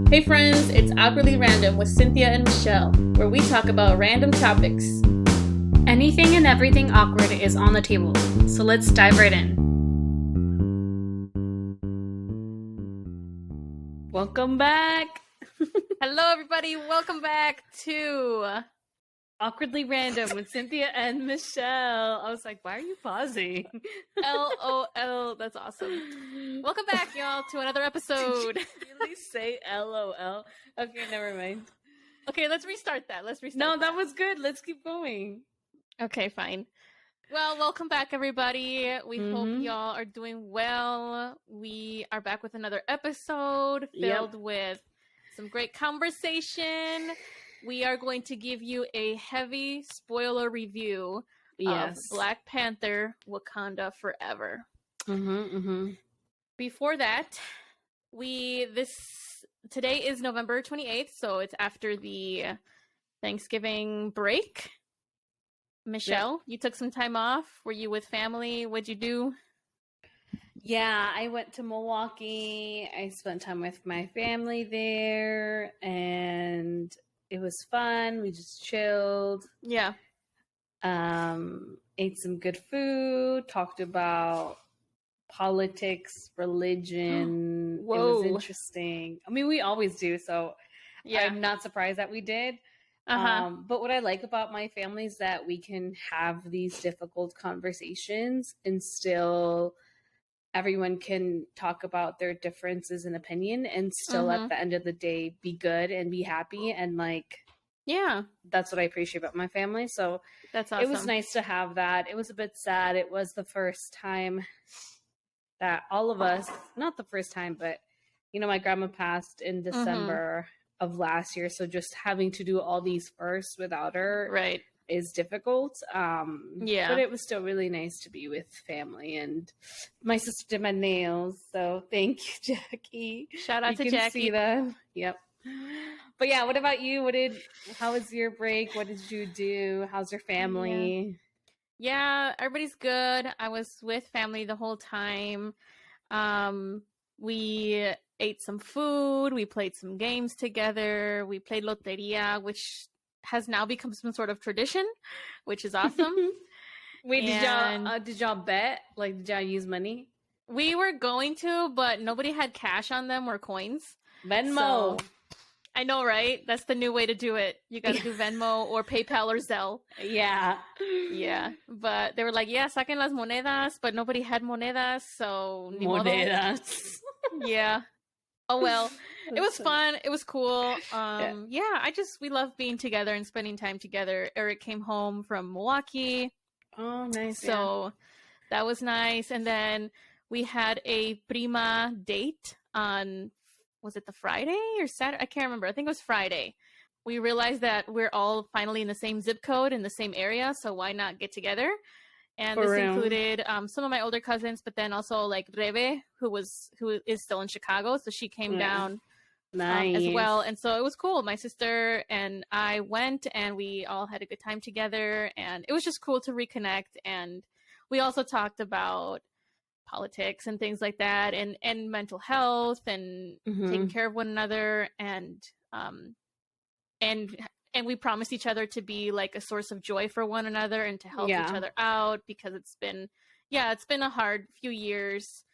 Hey friends, it's Awkwardly Random with Cynthia and Michelle, where we talk about random topics. Anything and everything awkward is on the table, so let's dive right in. Welcome back. Hello everybody, welcome back to Awkwardly Random with Cynthia and Michelle. I was like, why are you pausing? LOL, that's awesome. Welcome back, y'all, to another episode. Did you really say LOL? Okay, never mind. Okay, let's restart that. No, that was good. Let's keep going. Okay, fine. Well, welcome back, everybody. We hope y'all are doing well. We are back with another episode filled with some great conversation. We are going to give you a heavy spoiler review of Black Panther: Wakanda Forever. Before that, today is November 28th, so it's after the Thanksgiving break. Michelle, you took some time off. Were you with family? What'd you do? Yeah, I went to Milwaukee. I spent time with my family there, and it was fun. We just chilled. Yeah. Ate some good food, talked about politics, religion. Whoa. It was interesting. I mean, we always do, so I'm not surprised that we did. But what I like about my family is that we can have these difficult conversations and still everyone can talk about their differences in opinion and still at the end of the day be good and be happy. And that's what I appreciate about my family. So that's awesome. It was nice to have that. It was a bit sad. It was the first time that all of us, not the first time, but my grandma passed in December of last year, so just having to do all these first without her is difficult. But it was still really nice to be with family, and my sister did my nails, so thank you, Jackie. Shout out to Jackie. See them. Yep. But yeah, what about you? How was your break? What did you do? How's your family? Yeah, everybody's good. I was with family the whole time. We ate some food, we played some games together, we played loteria, which has now become some sort of tradition, which is awesome. Wait, did y'all bet? Like, did y'all use money? We were going to, but nobody had cash on them or coins. Venmo. So, I know, right? That's the new way to do it. You got to do Venmo or PayPal or Zelle. Yeah. Yeah. But they were like, saquen las monedas, but nobody had monedas, so... Monedas. Yeah. Oh well, it was fun. It was cool. We love being together and spending time together. Eric came home from Milwaukee. Oh, nice. So that was nice. And then we had a prima date on, was it the Friday or Saturday? I can't remember. I think it was Friday. We realized that we're all finally in the same zip code in the same area, so why not get together? And this included some of my older cousins, but then also like Rebe, who is still in Chicago. So she came down as well. And so it was cool. My sister and I went and we all had a good time together. And it was just cool to reconnect. And we also talked about politics and things like that and mental health and taking care of one another. And we promised each other to be like a source of joy for one another and to help each other out, because it's been a hard few years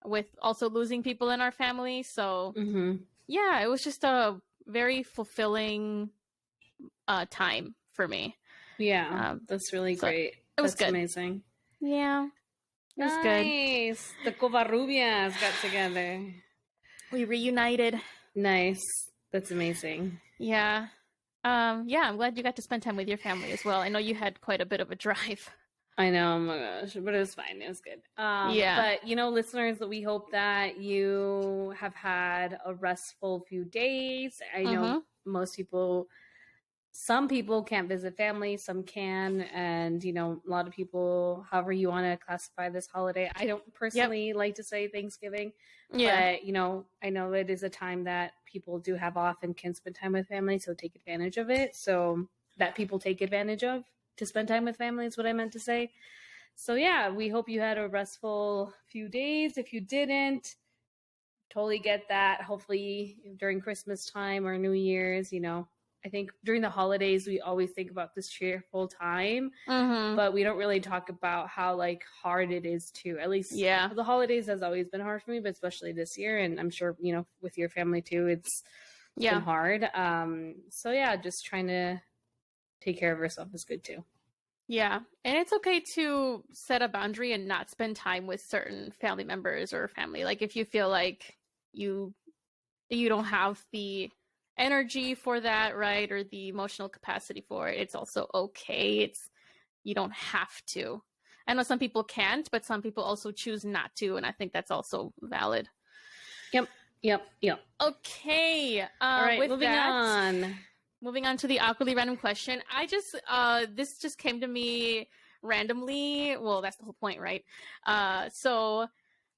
with also losing people in our family. So it was just a very fulfilling time for me. Yeah, that's really great. It was good. Amazing. Yeah, it was good. Nice. The Covarrubias got together. We reunited. Nice. That's amazing. Yeah. I'm glad you got to spend time with your family as well. I know you had quite a bit of a drive. I know, oh my gosh, but it was fine. It was good. But listeners, we hope that you have had a restful few days. I know some people can't visit family, some can, and a lot of people, however you want to classify this holiday. I don't personally like to say Thanksgiving, but I know it is a time that people do have off and can spend time with family, so take advantage of it. So that people take advantage of to spend time with family is what I meant to say. So we hope you had a restful few days. If you didn't, totally get that. Hopefully during Christmas time or New Year's, I think during the holidays, we always think about this cheerful time, but we don't really talk about how like hard it is to, at least the holidays has always been hard for me, but especially this year. And I'm sure, with your family too, it's been hard. So yeah, just trying to take care of yourself is good too. Yeah. And it's okay to set a boundary and not spend time with certain family members or family. Like if you feel like you don't have the energy for that, right? Or the emotional capacity for it, it's also okay. You don't have to. I know some people can't, but some people also choose not to, and I think that's also valid. Yep. Okay. All right, Moving on to the awkwardly random question. This just came to me randomly. Well, that's the whole point, right? So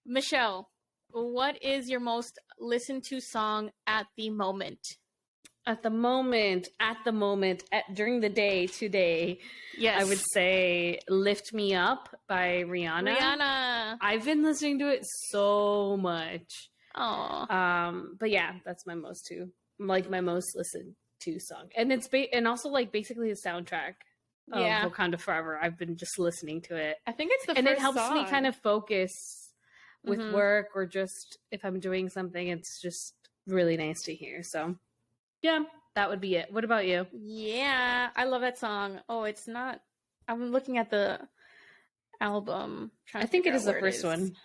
Michelle, what is your most listened to song at the moment? During the day today, yes, I would say "Lift Me Up" by Rihanna. I've been listening to it so much. Oh, but yeah, that's my most listened to song, and it's and also like basically the soundtrack of Wakanda Forever. I've been just listening to it. I think it's the and first it helps song. me kind of focus with work, or just if I'm doing something. It's just really nice to hear. So yeah, that would be it. What about you? Yeah, I love that song. Oh, it's not. I'm looking at the album. I think it is the first one.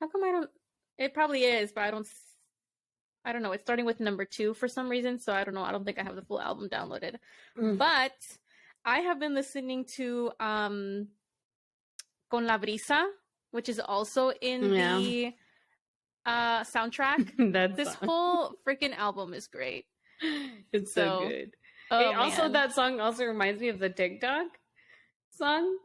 How come I don't? It probably is, but I don't know. It's starting with number 2 for some reason, so I don't know. I don't think I have the full album downloaded. But I have been listening to Con la Brisa, which is also in the soundtrack. This whole freaking album is great. It's so good. Also, that song also reminds me of the TikTok song.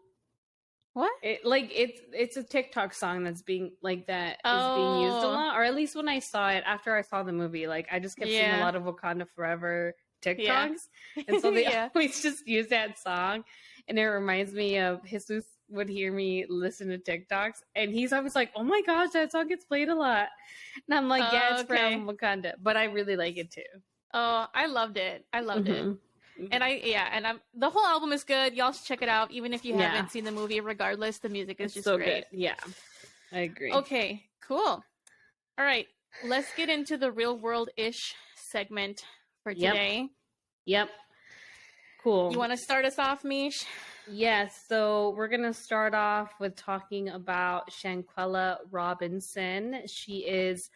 What? It's a TikTok song that's being like that is being used a lot, or at least when I saw it after I saw the movie, like I just kept seeing a lot of Wakanda Forever TikToks, and so they always just use that song, and it reminds me of Jesus would hear me listen to TikToks, and he's always like, "Oh my gosh, that song gets played a lot," and I'm like, "Yeah, it's from Wakanda," but I really like it too. Oh, I loved it. And the whole album is good. Y'all should check it out, even if you haven't seen the movie. Regardless, the music is just so great. Good. Yeah, I agree. Okay, cool. All right, let's get into the real world-ish segment for today. Yep. Cool. You want to start us off, Mish? Yes. So we're gonna start off with talking about Shanquella Robinson. She is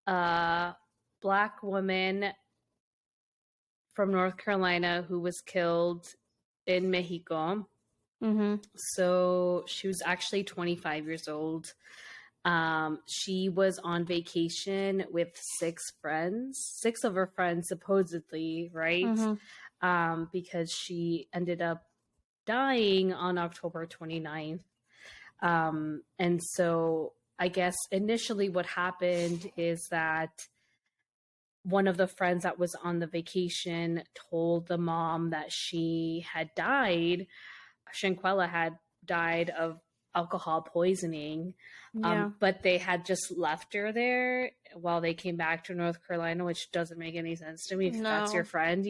a Black woman from North Carolina who was killed in Mexico. So she was actually 25 years old. She was on vacation with 6 of her friends, supposedly, right? Because she ended up dying on October 29th. And so I guess initially what happened is that one of the friends that was on the vacation told the mom that she had died. Shanquella had died of alcohol poisoning, but they had just left her there while they came back to North Carolina, which doesn't make any sense to me if that's your friend,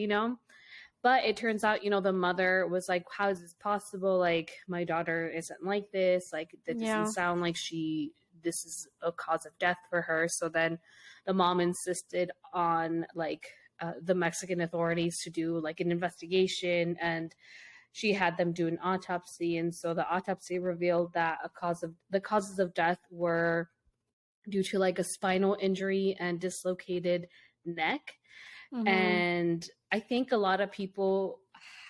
But it turns out, the mother was like, how is this possible? Like, my daughter isn't like this. Like, that doesn't sound like this is a cause of death for her. So then the mom insisted on the Mexican authorities to do like an investigation, and she had them do an autopsy. And so the autopsy revealed that the causes of death were due to like a spinal injury and dislocated neck. And I think a lot of people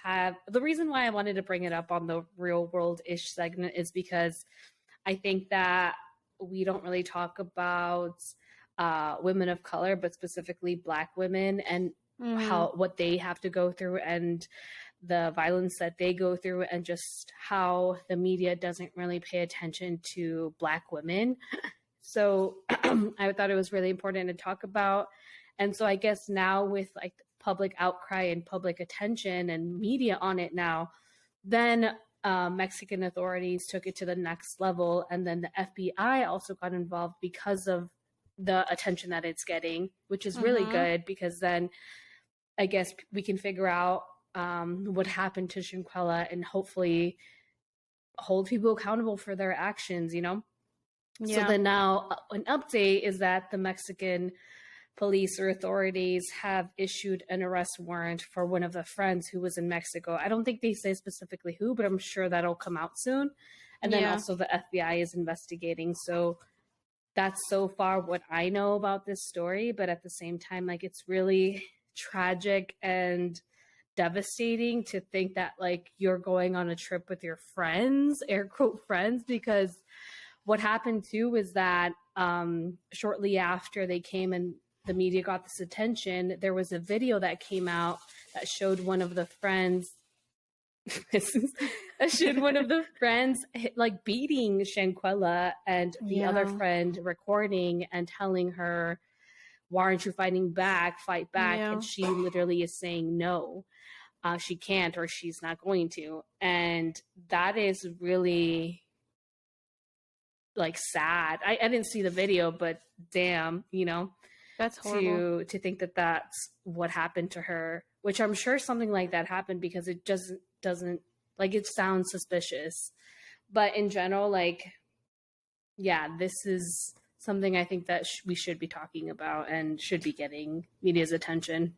the reason why I wanted to bring it up on the real world-ish segment is because I think that we don't really talk about women of color, but specifically Black women, and what they have to go through, and the violence that they go through, and just how the media doesn't really pay attention to Black women. So I thought it was really important to talk about. And so I guess now with like public outcry and public attention and media on it now, then Mexican authorities took it to the next level. And then the FBI also got involved because of the attention that it's getting, which is really good, because then I guess we can figure out what happened to Shanquella and hopefully hold people accountable for their actions, you know? Yeah. So then now an update is that the Mexican police or authorities have issued an arrest warrant for one of the friends who was in Mexico. I don't think they say specifically who, but I'm sure that'll come out soon. And then also the FBI is investigating. So that's so far what I know about this story. But at the same time, like, it's really tragic and devastating to think that, like, you're going on a trip with your friends, air quote friends, because what happened too is that shortly after they came and the media got this attention, there was a video that came out that showed one of the friends like beating Shanquella, and the other friend recording and telling her, "Why aren't you fighting back? Fight back!" And she literally is saying no, she can't, or she's not going to. And that is really, like, sad. I didn't see the video, but damn, you know, that's horrible to think that that's what happened to her, which I'm sure something like that happened, because it doesn't like, it sounds suspicious. But in general, like, yeah, this is something I think that we should be talking about and should be getting media's attention.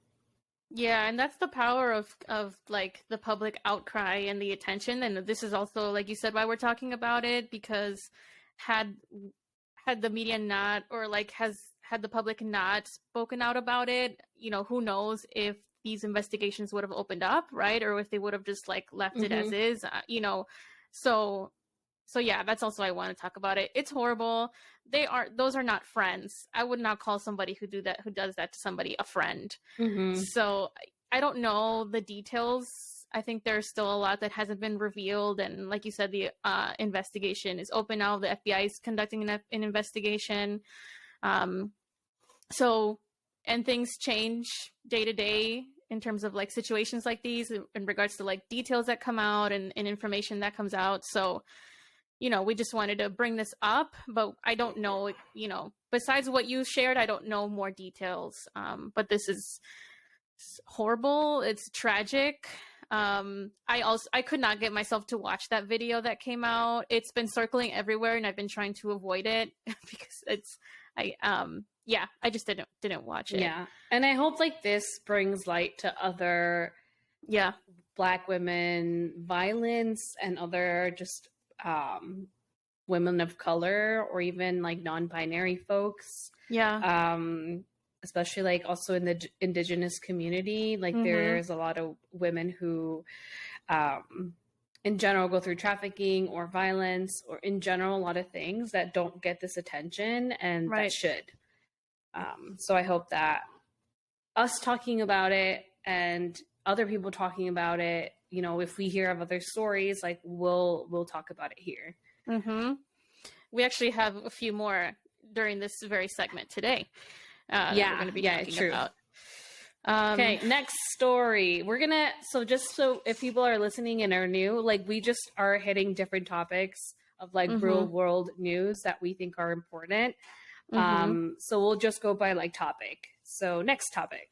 Yeah, and that's the power of like the public outcry and the attention. And this is also, like you said, why we're talking about it, because had the media not, or like had the public not spoken out about it, you know, who knows if these investigations would have opened up, right? Or if they would have just like left it as is, you know. So yeah, that's also why I want to talk about it. It's horrible. Those are not friends. I would not call somebody who does that to somebody a friend. So I don't know the details. I think there's still a lot that hasn't been revealed. And like you said, the investigation is open now. The FBI is conducting an investigation. And things change day to day in terms of like situations like these in regards to like details that come out and information that comes out. So, you know, we just wanted to bring this up, but I don't know, you know, besides what you shared, I don't know more details. But this is horrible. It's tragic. I could not get myself to watch that video that came out. It's been circling everywhere and I've been trying to avoid it because I just didn't watch it. Yeah. And I hope like this brings light to other Black women violence and other just women of color, or even like non-binary folks. Especially like also in the Indigenous community, like there's a lot of women who in general go through trafficking or violence, or in general a lot of things that don't get this attention and that should. So I hope that us talking about it and other people talking about it, you know, if we hear of other stories, like we'll talk about it here. We actually have a few more during this very segment today. We're going to be talking about. Okay, next story. We're gonna just so if people are listening and are new, like we just are hitting different topics of like real world news that we think are important. So we'll just go by like topic. So next topic.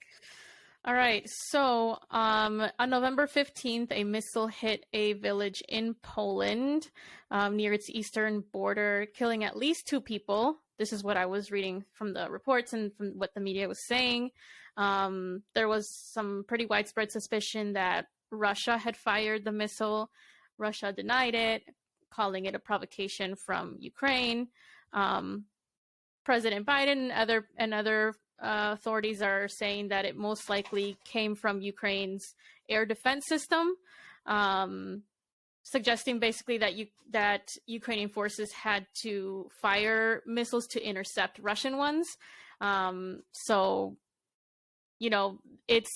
All right. So on November 15th, a missile hit a village in Poland near its eastern border, killing at least 2 people. This is what I was reading from the reports and from what the media was saying. There was some pretty widespread suspicion that Russia had fired the missile. Russia denied it, calling it a provocation from Ukraine. President Biden and other authorities are saying that it most likely came from Ukraine's air defense system, suggesting basically that Ukrainian forces had to fire missiles to intercept Russian ones. So, you know, this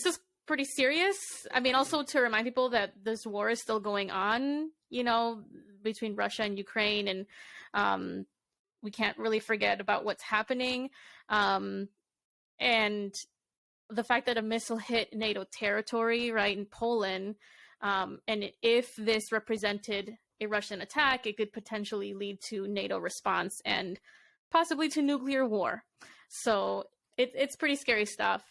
is pretty serious. I mean, also to remind people that this war is still going on, you know, between Russia and Ukraine, and we can't really forget about what's happening. And the fact that a missile hit NATO territory, right, in Poland, and if this represented a Russian attack, it could potentially lead to NATO response and possibly to nuclear war. So it's pretty scary stuff.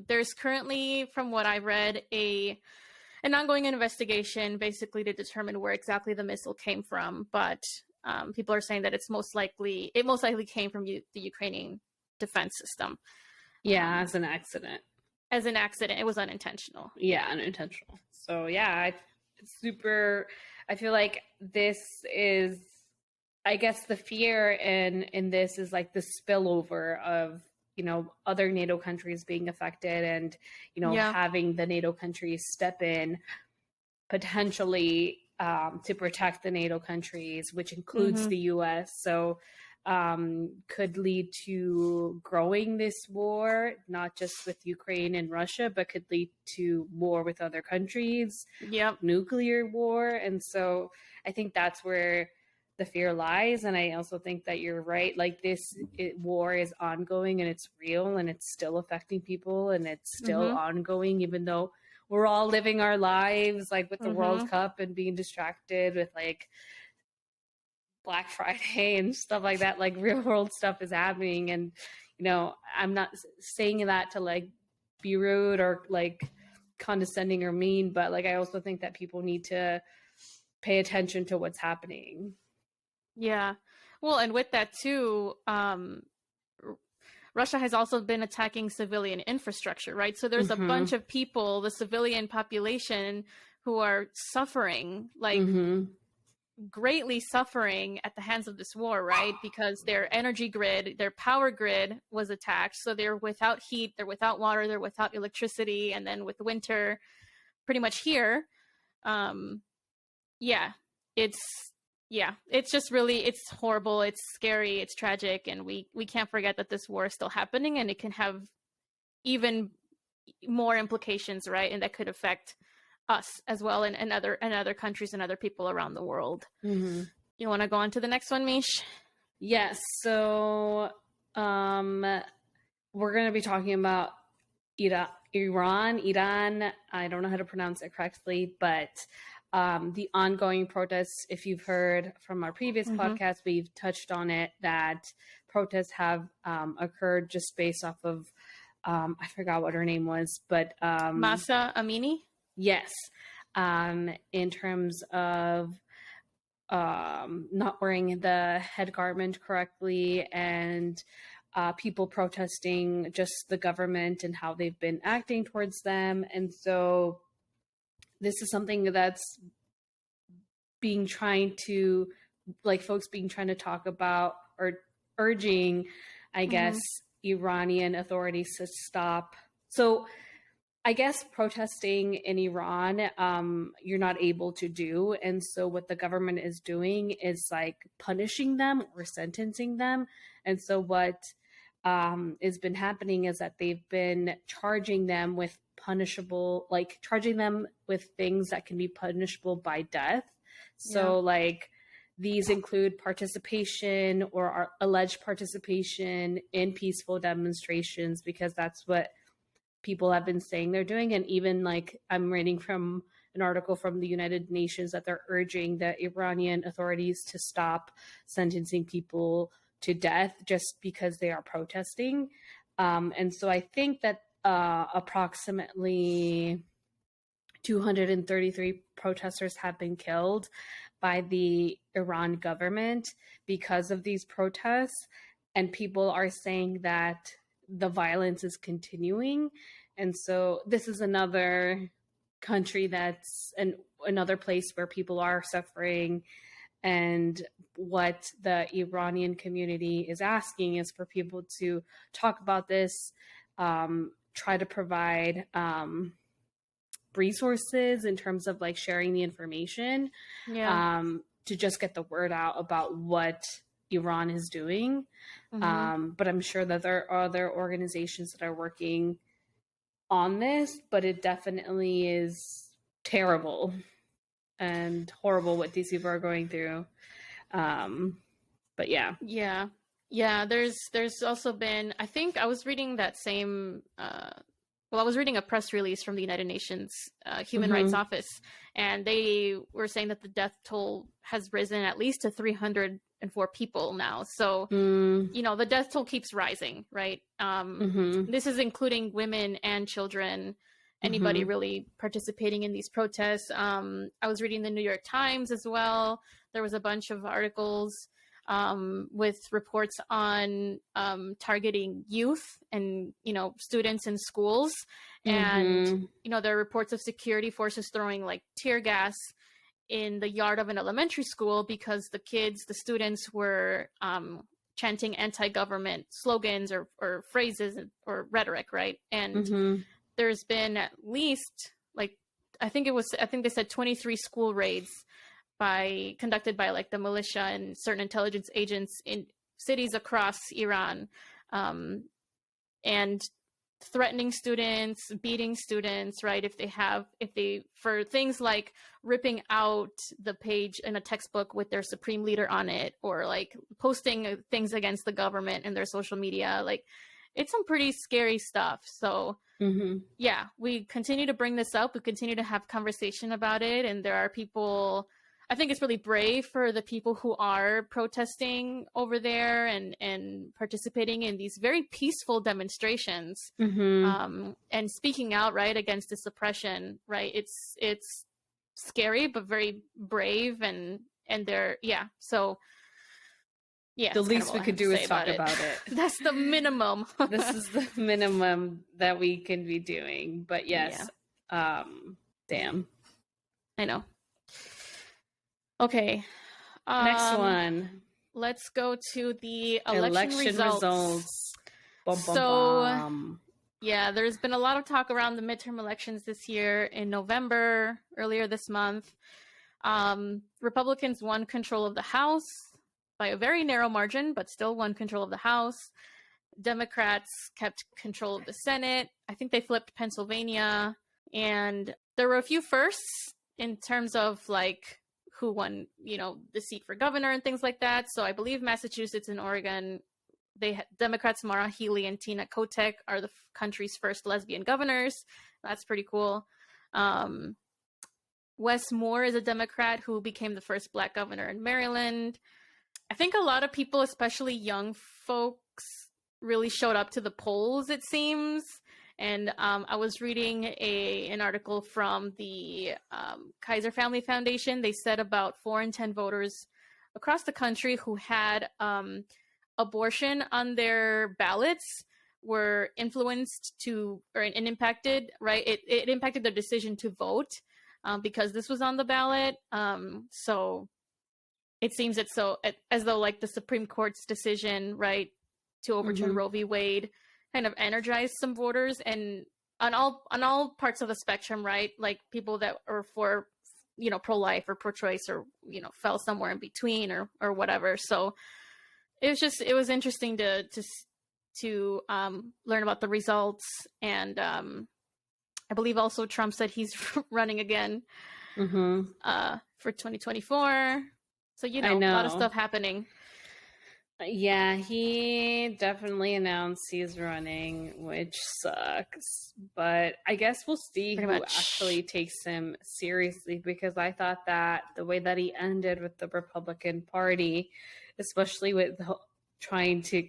There's currently, from what I read, an ongoing investigation basically to determine where exactly the missile came from. But people are saying that it most likely came from the Ukrainian defense system. Yeah, as an accident. As an accident. It was unintentional. Yeah, unintentional. So yeah, it's super. I feel like this is, I guess, the fear in this is like the spillover of, you know, other NATO countries being affected, and, you know, having the NATO countries step in potentially to protect the NATO countries, which includes the US. So could lead to growing this war, not just with Ukraine and Russia, but could lead to war with other countries, nuclear war. And so I think that's where the fear lies. And I also think that you're right. Like war is ongoing, and it's real, and it's still affecting people, and it's still ongoing, even though we're all living our lives, like with the World Cup and being distracted with like Black Friday and stuff like that. Like real world stuff is happening. And, you know, I'm not saying that to like be rude or like condescending or mean, but like I also think that people need to pay attention to what's happening. Yeah. Well, and with that too, Russia has also been attacking civilian infrastructure, right? So there's a bunch of people, the civilian population, who are suffering, like greatly suffering at the hands of this war, right? Because their energy grid, their power grid was attacked. So they're without heat, they're without water, they're without electricity. And then with winter pretty much here, it's just really, it's horrible, it's scary, it's tragic, and we can't forget that this war is still happening, and it can have even more implications, right? And that could affect us as well, and other countries and other people around the world. You want to go on to the next one, Mish? Yes. So we're going to be talking about Iran. I don't know how to pronounce it correctly, but the ongoing protests. If you've heard from our previous podcast, we've touched on it, that protests have occurred just based off of, I forgot what her name was, but Mahsa Amini? Yes. In terms of not wearing the head garment correctly, and people protesting just the government and how they've been acting towards them. And so this is something that's folks being trying to talk about, or urging, I guess, Iranian authorities to stop. So I guess protesting in Iran, you're not able to do. And so what the government is doing is like punishing them or sentencing them. And so what has been happening is that they've been charging them with things that can be punishable by death. So like these include participation or alleged participation in peaceful demonstrations, because that's what people have been saying they're doing. And even like I'm reading from an article from the United Nations that they're urging the Iranian authorities to stop sentencing people to death just because they are protesting. And so I think that approximately 233 protesters have been killed by the Iran government because of these protests. And people are saying that the violence is continuing. And so this is another country that's another place where people are suffering. And what the Iranian community is asking is for people to talk about this, try to provide resources in terms of like sharing the information, to just get the word out about what Iran is doing. But I'm sure that there are other organizations that are working on this, but it definitely is terrible and horrible what these people are going through. But yeah. There's also been, I think I was reading that same I was reading a press release from the United Nations Human Rights Office, and they were saying that the death toll has risen at least to 304 people now. So, you know, the death toll keeps rising, right? This is including women and children, anybody really participating in these protests. I was reading the New York Times as well. There was a bunch of articles with reports on targeting youth and, you know, students in schools. And, you know, there are reports of security forces throwing like tear gas in the yard of an elementary school because the students were chanting anti-government slogans or phrases or rhetoric, right? And there's been at least like, I think they said 23 school raids conducted by like the militia and certain intelligence agents in cities across Iran, and threatening students, beating students, right? For things like ripping out the page in a textbook with their supreme leader on it, or like posting things against the government in their social media. Like, it's some pretty scary stuff. So yeah, we continue to bring this up. We continue to have conversation about it. And there are people, I think it's really brave for the people who are protesting over there and participating in these very peaceful demonstrations, and speaking out, right, against this oppression, right? It's scary, but very brave, and they're, yeah. So yeah, the least we could do is talk about it. That's the minimum. This is the minimum that we can be doing. But yes, damn. I know. Okay. Next one. Let's go to the election results. Yeah, there's been a lot of talk around the midterm elections this year in November, earlier this month. Republicans won control of the House by a very narrow margin, but still won control of the House. Democrats kept control of the Senate. I think they flipped Pennsylvania. And there were a few firsts in terms of like who won, you know, the seat for governor and things like that. So I believe Massachusetts and Oregon, Democrats Maura Healey and Tina Kotek are the country's first lesbian governors. That's pretty cool. Wes Moore is a Democrat who became the first Black governor in Maryland. I think a lot of people, especially young folks, really showed up to the polls, it seems. And I was reading an article from the Kaiser Family Foundation. They said about 4 in 10 voters across the country who had abortion on their ballots were influenced and impacted, right? It impacted their decision to vote because this was on the ballot. So it seems as though like the Supreme Court's decision, right, to overturn Roe v. Wade kind of energized some voters, and on all parts of the spectrum, right? Like people that are for, you know, pro-life or pro-choice, or, you know, fell somewhere in between or whatever. So it was interesting to learn about the results. And I believe also Trump said he's running again for 2024. So, you know, a lot of stuff happening. Yeah, he definitely announced he's running, which sucks. But I guess we'll see who actually takes him seriously, because I thought that the way that he ended with the Republican Party, especially with trying to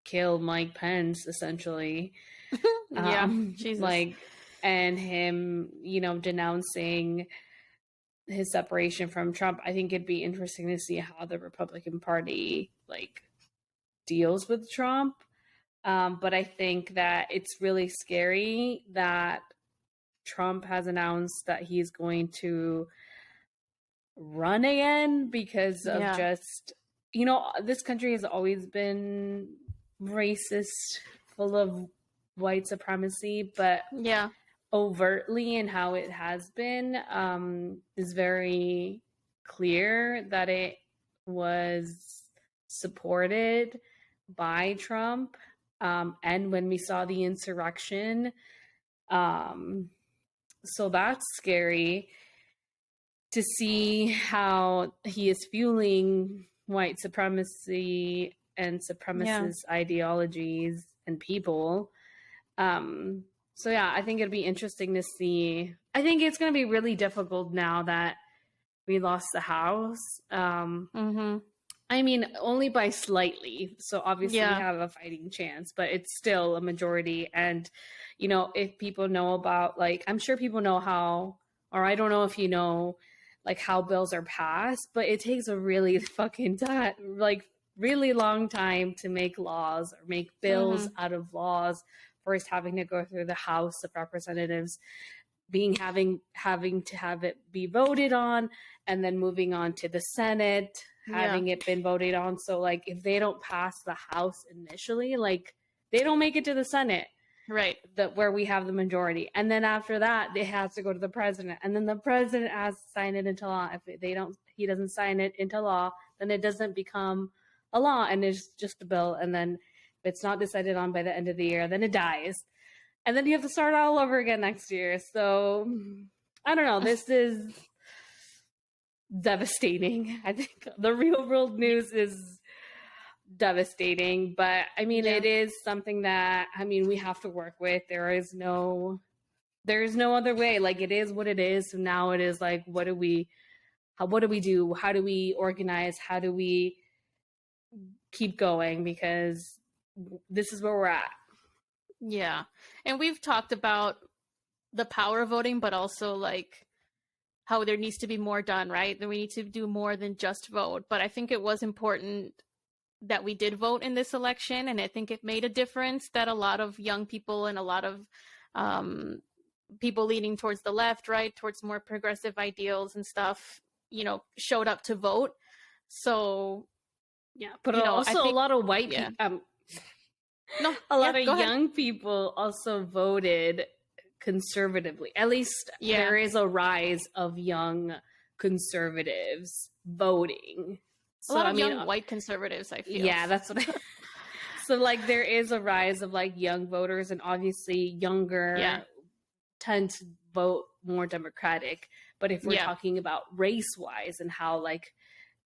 kill Mike Pence, essentially, Jesus. like, and him, you know, denouncing his separation from Trump, I think it'd be interesting to see how the Republican Party like deals with Trump. But I think that it's really scary that Trump has announced that he's going to run again because of just, you know, this country has always been racist, full of white supremacy, but overtly, and how it has been is very clear that it was supported by Trump. And when we saw the insurrection, so that's scary to see how he is fueling white supremacy and supremacist ideologies and people. So yeah, I think it'd be interesting to see. I think it's going to be really difficult now that we lost the House. I mean, only by slightly. So obviously we have a fighting chance, but it's still a majority. And, you know, if people know about, like, I'm sure people know how, or I don't know if you know, like, how bills are passed, but it takes a really fucking time, like, really long time to make laws or make bills out of laws, first having to go through the House of Representatives, having to have it be voted on, and then moving on to the Senate, having it been voted on. So like if they don't pass the House initially, like they don't make it to the Senate, right? Where we have the majority, and then after that it has to go to the president, and then the president has to sign it into law. If he doesn't sign it into law, then it doesn't become a law, and it's just a bill. And then if it's not decided on by the end of the year, then it dies. And then you have to start all over again next year. So I don't know. This is devastating. I think the real world news is devastating. But I mean, it is something that, I mean, we have to work with. There is no other way. Like, it is what it is. So now it is like, what do we do? How do we organize? How do we keep going? Because this is where we're at. Yeah. And we've talked about the power of voting, but also like how there needs to be more done, right? That we need to do more than just vote. But I think it was important that we did vote in this election. And I think it made a difference that a lot of young people and a lot of people leaning towards the left, right, towards more progressive ideals and stuff, you know, showed up to vote. So, yeah. But also a lot of white people. A lot of young people also voted conservatively. At least there is a rise of young conservatives voting. So, a lot of young white conservatives, I feel. Yeah, that's what So, like, there is a rise of, like, young voters, and obviously younger tend to vote more Democratic. But if we're talking about race-wise and how, like,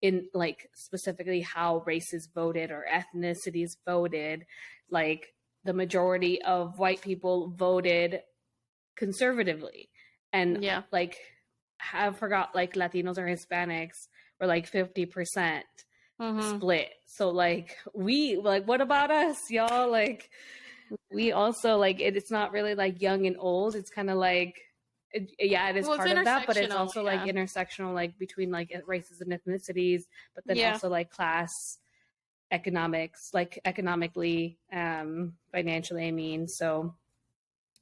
in, like, specifically how races voted or ethnicities voted, like, the majority of white people voted conservatively. And, like, I forgot, like, Latinos or Hispanics were, like, 50% split. So, like, what about us, y'all? Like, we also, like, it's not really, like, young and old. It's kind of like, it is part of that, but it's also like intersectional, like between like races and ethnicities, but then also like class, economics, like economically, financially, I mean. So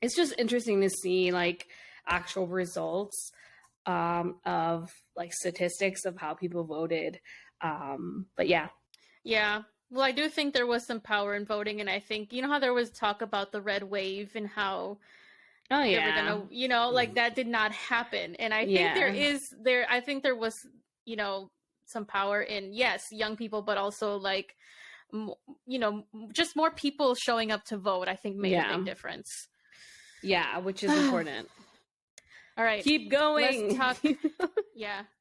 it's just interesting to see like actual results of like statistics of how people voted. But yeah. Well, I do think there was some power in voting, and I think, you know how there was talk about the red wave and how they were gonna, you know, like that did not happen. And I think I think there was, you know, some power in, young people, but also like, you know, just more people showing up to vote, I think made a big difference. Yeah, which is important. All right. Keep going. Let's talk.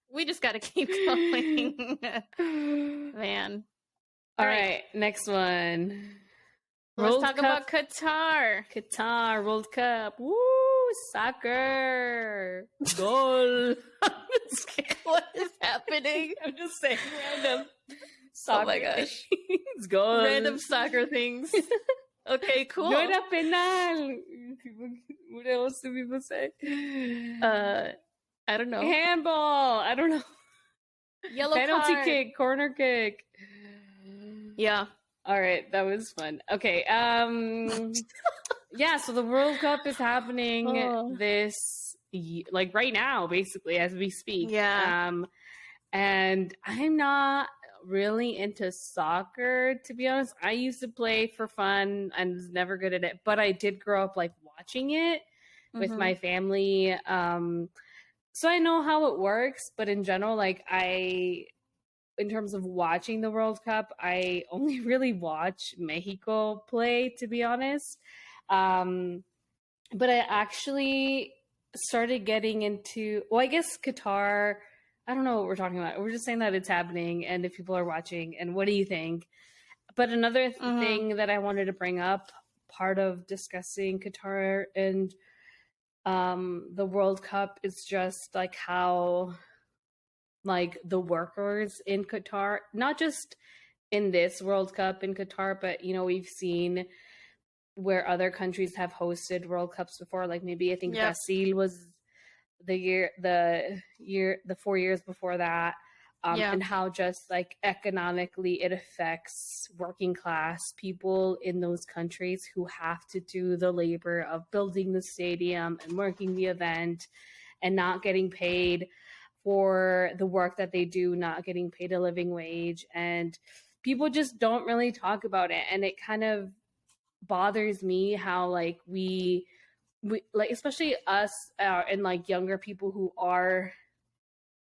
We just got to keep going. Man. All right. Next one. Let's talk about Qatar. Qatar World Cup. Woo! Soccer. Goal. What is happening? I'm just saying random soccer. Oh my gosh. It's goal. Random soccer things. Okay, cool. No era penal. What else do people say? I don't know. Handball. I don't know. Yellow penalty card. kick. Corner kick. Yeah. All right, that was fun. Okay, so the World Cup is happening like right now, basically, as we speak. Yeah. And I'm not really into soccer, to be honest. I used to play for fun and was never good at it, but I did grow up like watching it with my family. So I know how it works, but in general, like in terms of watching the World Cup, I only really watch Mexico play, to be honest. But I actually started getting into, well, I guess Qatar, I don't know what we're talking about. We're just saying that it's happening and if people are watching, and what do you think? But another thing that I wanted to bring up part of discussing Qatar and the World Cup is just like how like the workers in Qatar, not just in this World Cup in Qatar, but you know, we've seen where other countries have hosted World Cups before. Like maybe I think Brazil was the 4 years before that. And how just like economically it affects working class people in those countries who have to do the labor of building the stadium and working the event and not getting paid for the work that they do, not getting paid a living wage. And people just don't really talk about it. And it kind of bothers me how like we like, especially us and like younger people who are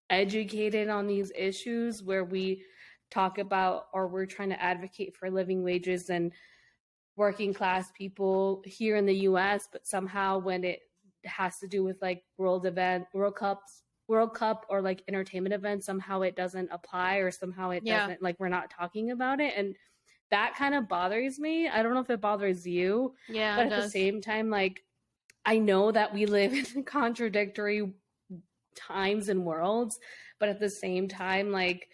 educated on these issues, where we talk about or we're trying to advocate for living wages and working class people here in the US, but somehow when it has to do with like World Cup or like entertainment events, somehow it doesn't apply, or somehow it doesn't, like we're not talking about it. And that kind of bothers me. I don't know if it bothers you, but at the same time, like I know that we live in contradictory times and worlds, but at the same time, like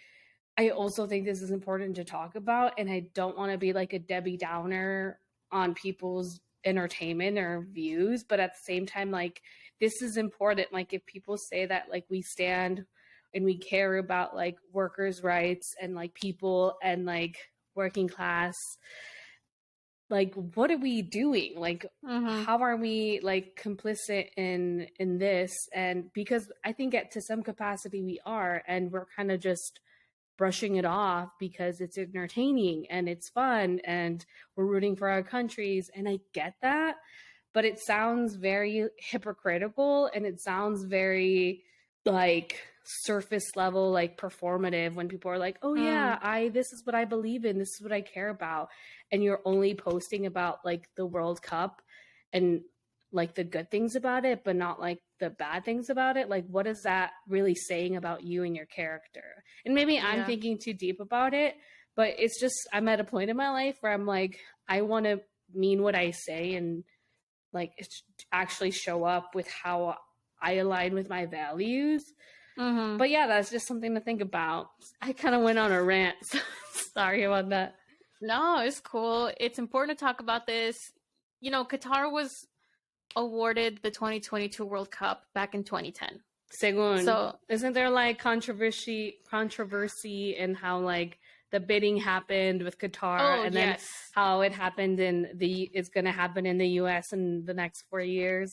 I also think this is important to talk about, and I don't want to be like a Debbie Downer on people's entertainment or views, but at the same time, like this is important. Like if people say that like we stand and we care about like workers' rights and like people and like working class, like what are we doing? Like how are we like complicit in this? And because I think to some capacity we are, and we're kind of just brushing it off because it's entertaining and it's fun and we're rooting for our countries, and I get that, but it sounds very hypocritical and it sounds very like surface level, like performative, when people are like, oh yeah, this is what I believe in, this is what I care about, and you're only posting about like the World Cup and like the good things about it, but not like the bad things about it. Like what is that really saying about you and your character? And maybe I'm thinking too deep about it, but it's just I'm at a point in my life where I'm like, I want to mean what I say and like actually show up with how I align with my values. But yeah, that's just something to think about. I kind of went on a rant. So sorry about that. No, it's cool. It's important to talk about this. You know, Qatar was awarded the 2022 World Cup back in 2010. Según. So isn't there like controversy in how like the bidding happened with Qatar, and then how it happened it's going to happen in the US in the next 4 years?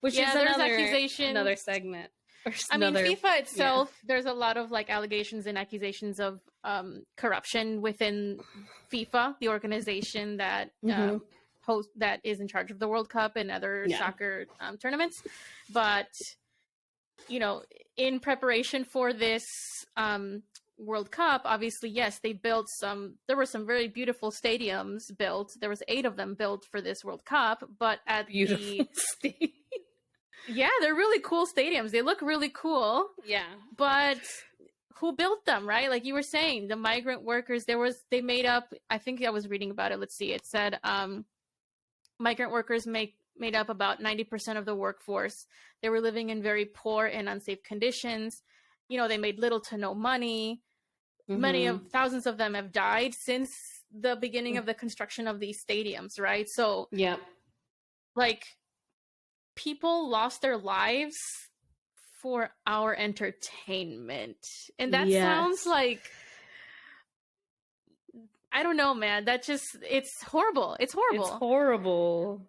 Which is another segment. I mean, FIFA itself, there's a lot of like allegations and accusations of corruption within FIFA, the organization that that is in charge of the World Cup and other soccer tournaments. But you know, in preparation for this World Cup, obviously, yes, they built there were some very beautiful stadiums built. There was 8 of them built for this World Cup, but at yeah, they're really cool stadiums. They look really cool. Yeah. But who built them, right? Like you were saying, the migrant workers, they made up, I think I was reading about it. Let's see. It said migrant workers made up about 90% of the workforce. They were living in very poor and unsafe conditions. You know, they made little to no money. Thousands of them have died since the beginning of the construction of these stadiums, right? So, like, people lost their lives for our entertainment. And that sounds like, I don't know, man. That just, it's horrible. It's horrible. It's horrible.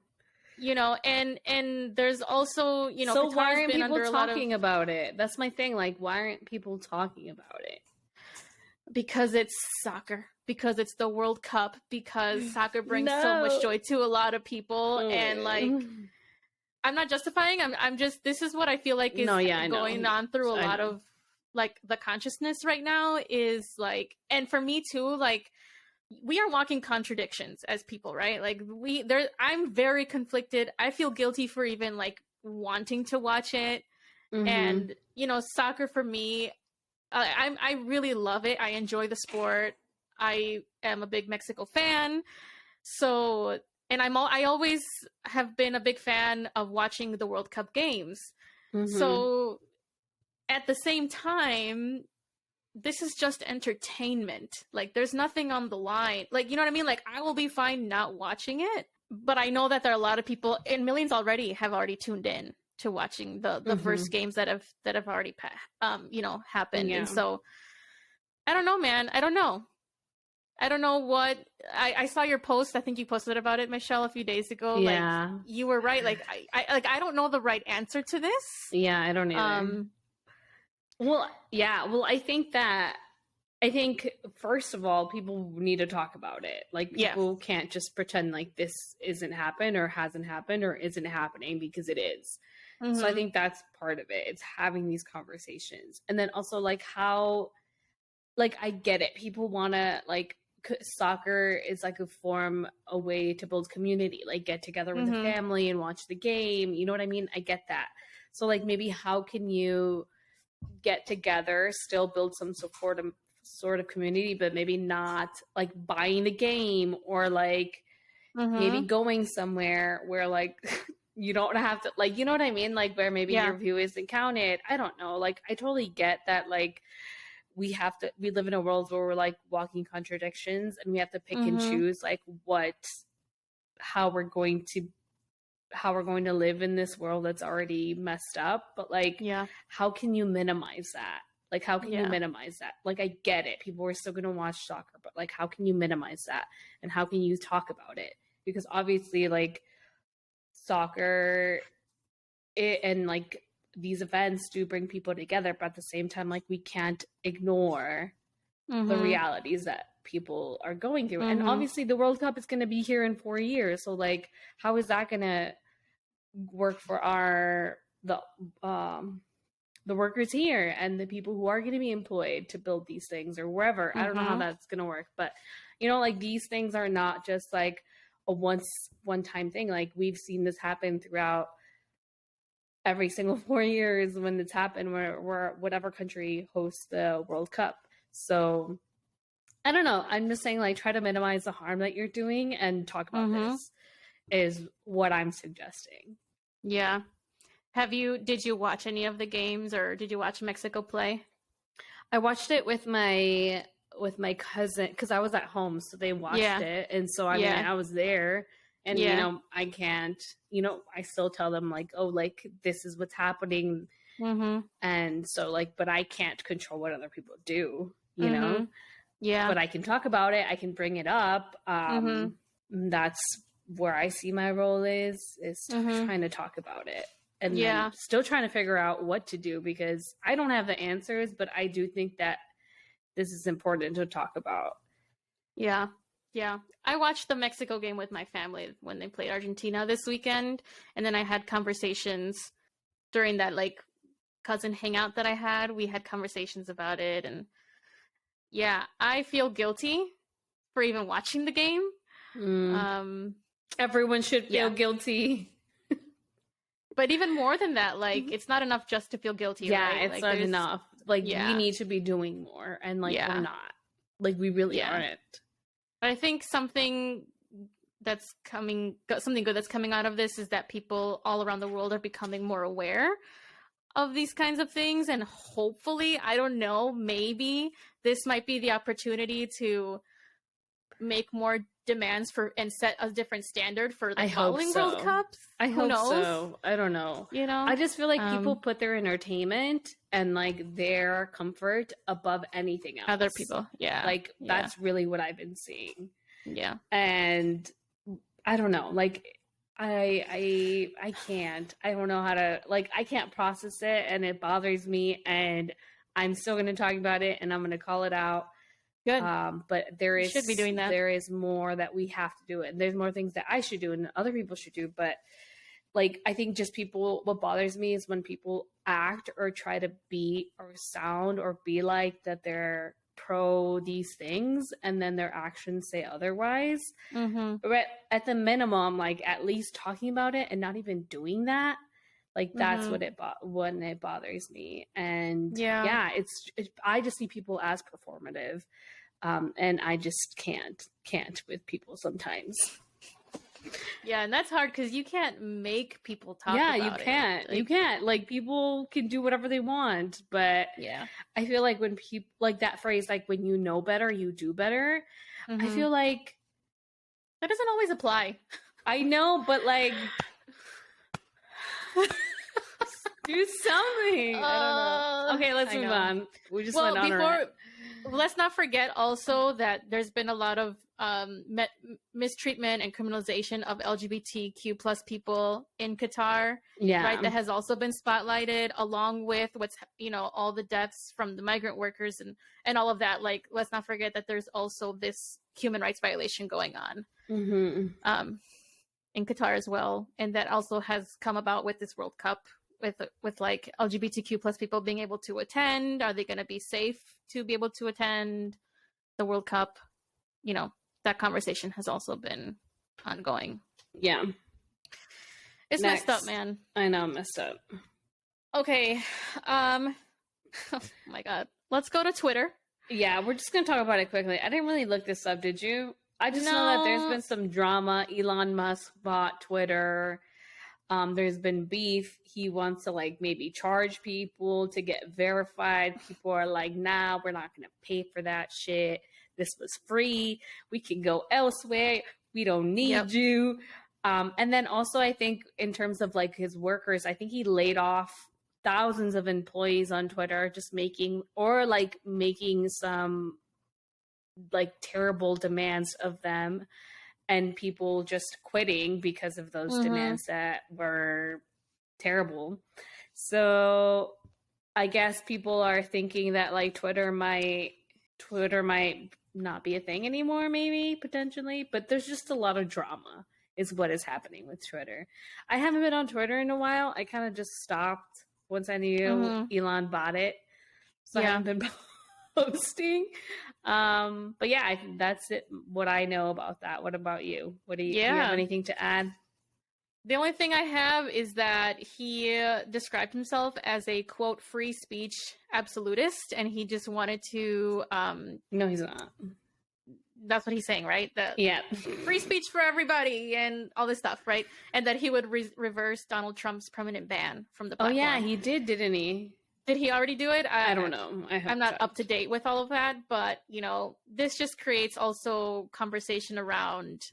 You know, and there's also, you know, so why aren't people talking about it? That's my thing. Like, why aren't people talking about it? Because it's soccer. Because it's the World Cup. Because soccer brings so much joy to a lot of people. And like, I'm not justifying. I'm just, this is what I feel like is going on through a lot of like the consciousness right now is like, and for me too, like we are walking contradictions as people, right? Like I'm very conflicted. I feel guilty for even like wanting to watch it. And, you know, soccer for me, I really love it. I enjoy the sport. I am a big Mexico fan. So, and I always have been a big fan of watching the World Cup games. Mm-hmm. So at the same time, this is just entertainment. Like, there's nothing on the line. Like, you know what I mean? Like, I will be fine not watching it, but I know that there are a lot of people, and millions already have already tuned in to watching the first games that have already happened. Yeah. And so I don't know, man. I don't know what I saw your post. I think you posted about it, Michelle, a few days ago. Yeah. Like, you were right. Like, I don't know the right answer to this. Yeah, I don't either. Well, I think first of all, people need to talk about it. Like, people can't just pretend like this isn't happened or hasn't happened or isn't happening, because it is. Mm-hmm. So I think that's part of it. It's having these conversations. And then also, like, how, like, I get it. People want to, like, soccer is like a way to build community, like get together with the family and watch the game. You know what I mean? I get that. So, like, maybe how can you get together, still build some sort of community, but maybe not like buying the game, or like maybe going somewhere where like you don't have to, like, you know what I mean? Like, where maybe your view isn't counted. I don't know. Like, I totally get that. Like, we live in a world where we're like walking contradictions, and we have to pick and choose like how we're going to live in this world that's already messed up. But like, how can you minimize that? Like, how can you minimize that? Like, I get it. People are still going to watch soccer, but like, how can you minimize that? And how can you talk about it? Because obviously, like, soccer and like these events do bring people together, but at the same time, like, we can't ignore the realities that people are going through. And obviously the World Cup is going to be here in 4 years. So like, how is that going to work for the workers here and the people who are going to be employed to build these things or wherever? I don't know how that's going to work, but you know, like, these things are not just like a one-time thing. Like, we've seen this happen throughout every single 4 years when it's happened, where whatever country hosts the World Cup. So I don't know. I'm just saying, like, try to minimize the harm that you're doing and talk about this is what I'm suggesting. Yeah. Did you watch any of the games, or did you watch Mexico play? I watched it with my cousin, because I was at home, so they watched it. And so, I mean, I was there. And, you know, I can't, you know, I still tell them, like, oh, like, this is what's happening. And so, like, but I can't control what other people do, you know? Yeah. But I can talk about it. I can bring it up. That's where I see my role is trying to talk about it. And then still trying to figure out what to do, because I don't have the answers, but I do think that this is important to talk about. Yeah. Yeah. I watched the Mexico game with my family when they played Argentina this weekend. And then I had conversations during that, like, cousin hangout that I had. We had conversations about it. And yeah, I feel guilty for even watching the game. Everyone should feel guilty. But even more than that, like, it's not enough just to feel guilty. Yeah, right? it's not enough. Like, we need to be doing more. And like, we're not. Like, we really aren't. But I think something good that's coming out of this is that people all around the world are becoming more aware of these kinds of things. And hopefully, I don't know, maybe this might be the opportunity to make more demands for and set a different standard for the following World Cups. I hope so. I don't know. You know, I just feel like people put their entertainment and like their comfort above anything else. Other people, like that's really what I've been seeing. Yeah, and I don't know. Like, I can't. I don't know how to. Like, I can't process it, and it bothers me. And I'm still going to talk about it, and I'm going to call it out. Good. But there is should be doing that. There is more that we have to do, and there's more things that I should do and other people should do. But like, I think just what bothers me is when people act or try to be or sound or be like that they're pro these things, and then their actions say otherwise. But at the minimum, like, at least talking about it and not even doing that. Like, that's when it bothers me. And I just see people as performative. And I just can't with people sometimes. Yeah, and that's hard because you can't make people talk Yeah, about you can't. it. You can't. Like, people can do whatever they want, but Yeah. I feel like when people, like that phrase, like, when you know better, you do better. I feel like that doesn't always apply. I know, but like, do something. I don't know. Okay, let's move on. We just went on. Let's not forget also that there's been a lot of mistreatment and criminalization of LGBTQ plus people in Qatar. Yeah. Right. That has also been spotlighted, along with what's, all the deaths from the migrant workers and all of that. Like, let's not forget that there's also this human rights violation going on in Qatar as well. And that also has come about with this World Cup. With like LGBTQ plus people being able to attend. Are they going to be safe to be able to attend the World Cup? That conversation has also been ongoing. Yeah. It's messed up, man. I know, messed up. Okay. Oh my God. Let's go to Twitter. Yeah, we're just going to talk about it quickly. I didn't really look this up, did you? I just know that there's been some drama. Elon Musk bought Twitter. There's been beef. He wants to like maybe charge people to get verified. People are like, nah, we're not going to pay for that shit. This was free. We can go elsewhere. We don't need you. And then also I think in terms of like his workers, I think he laid off thousands of employees on Twitter, just making some like terrible demands of them. And people just quitting because of those demands that were terrible. So I guess people are thinking that like Twitter might not be a thing anymore, maybe, potentially. But there's just a lot of drama is what is happening with Twitter. I haven't been on Twitter in a while. I kind of just stopped once I knew Elon bought it. So I haven't been posting. But yeah, that's it. What I know about that. What about you? Do you have anything to add? The only thing I have is that he described himself as a quote free speech absolutist, and he just wanted to. No, he's not. That's what he's saying, right? Yeah, free speech for everybody and all this stuff, right? And that he would reverse Donald Trump's permanent ban from the platform. Oh yeah, he did, didn't he? Did he already do it? I don't know. I'm not up to date with all of that, but this just creates also conversation around,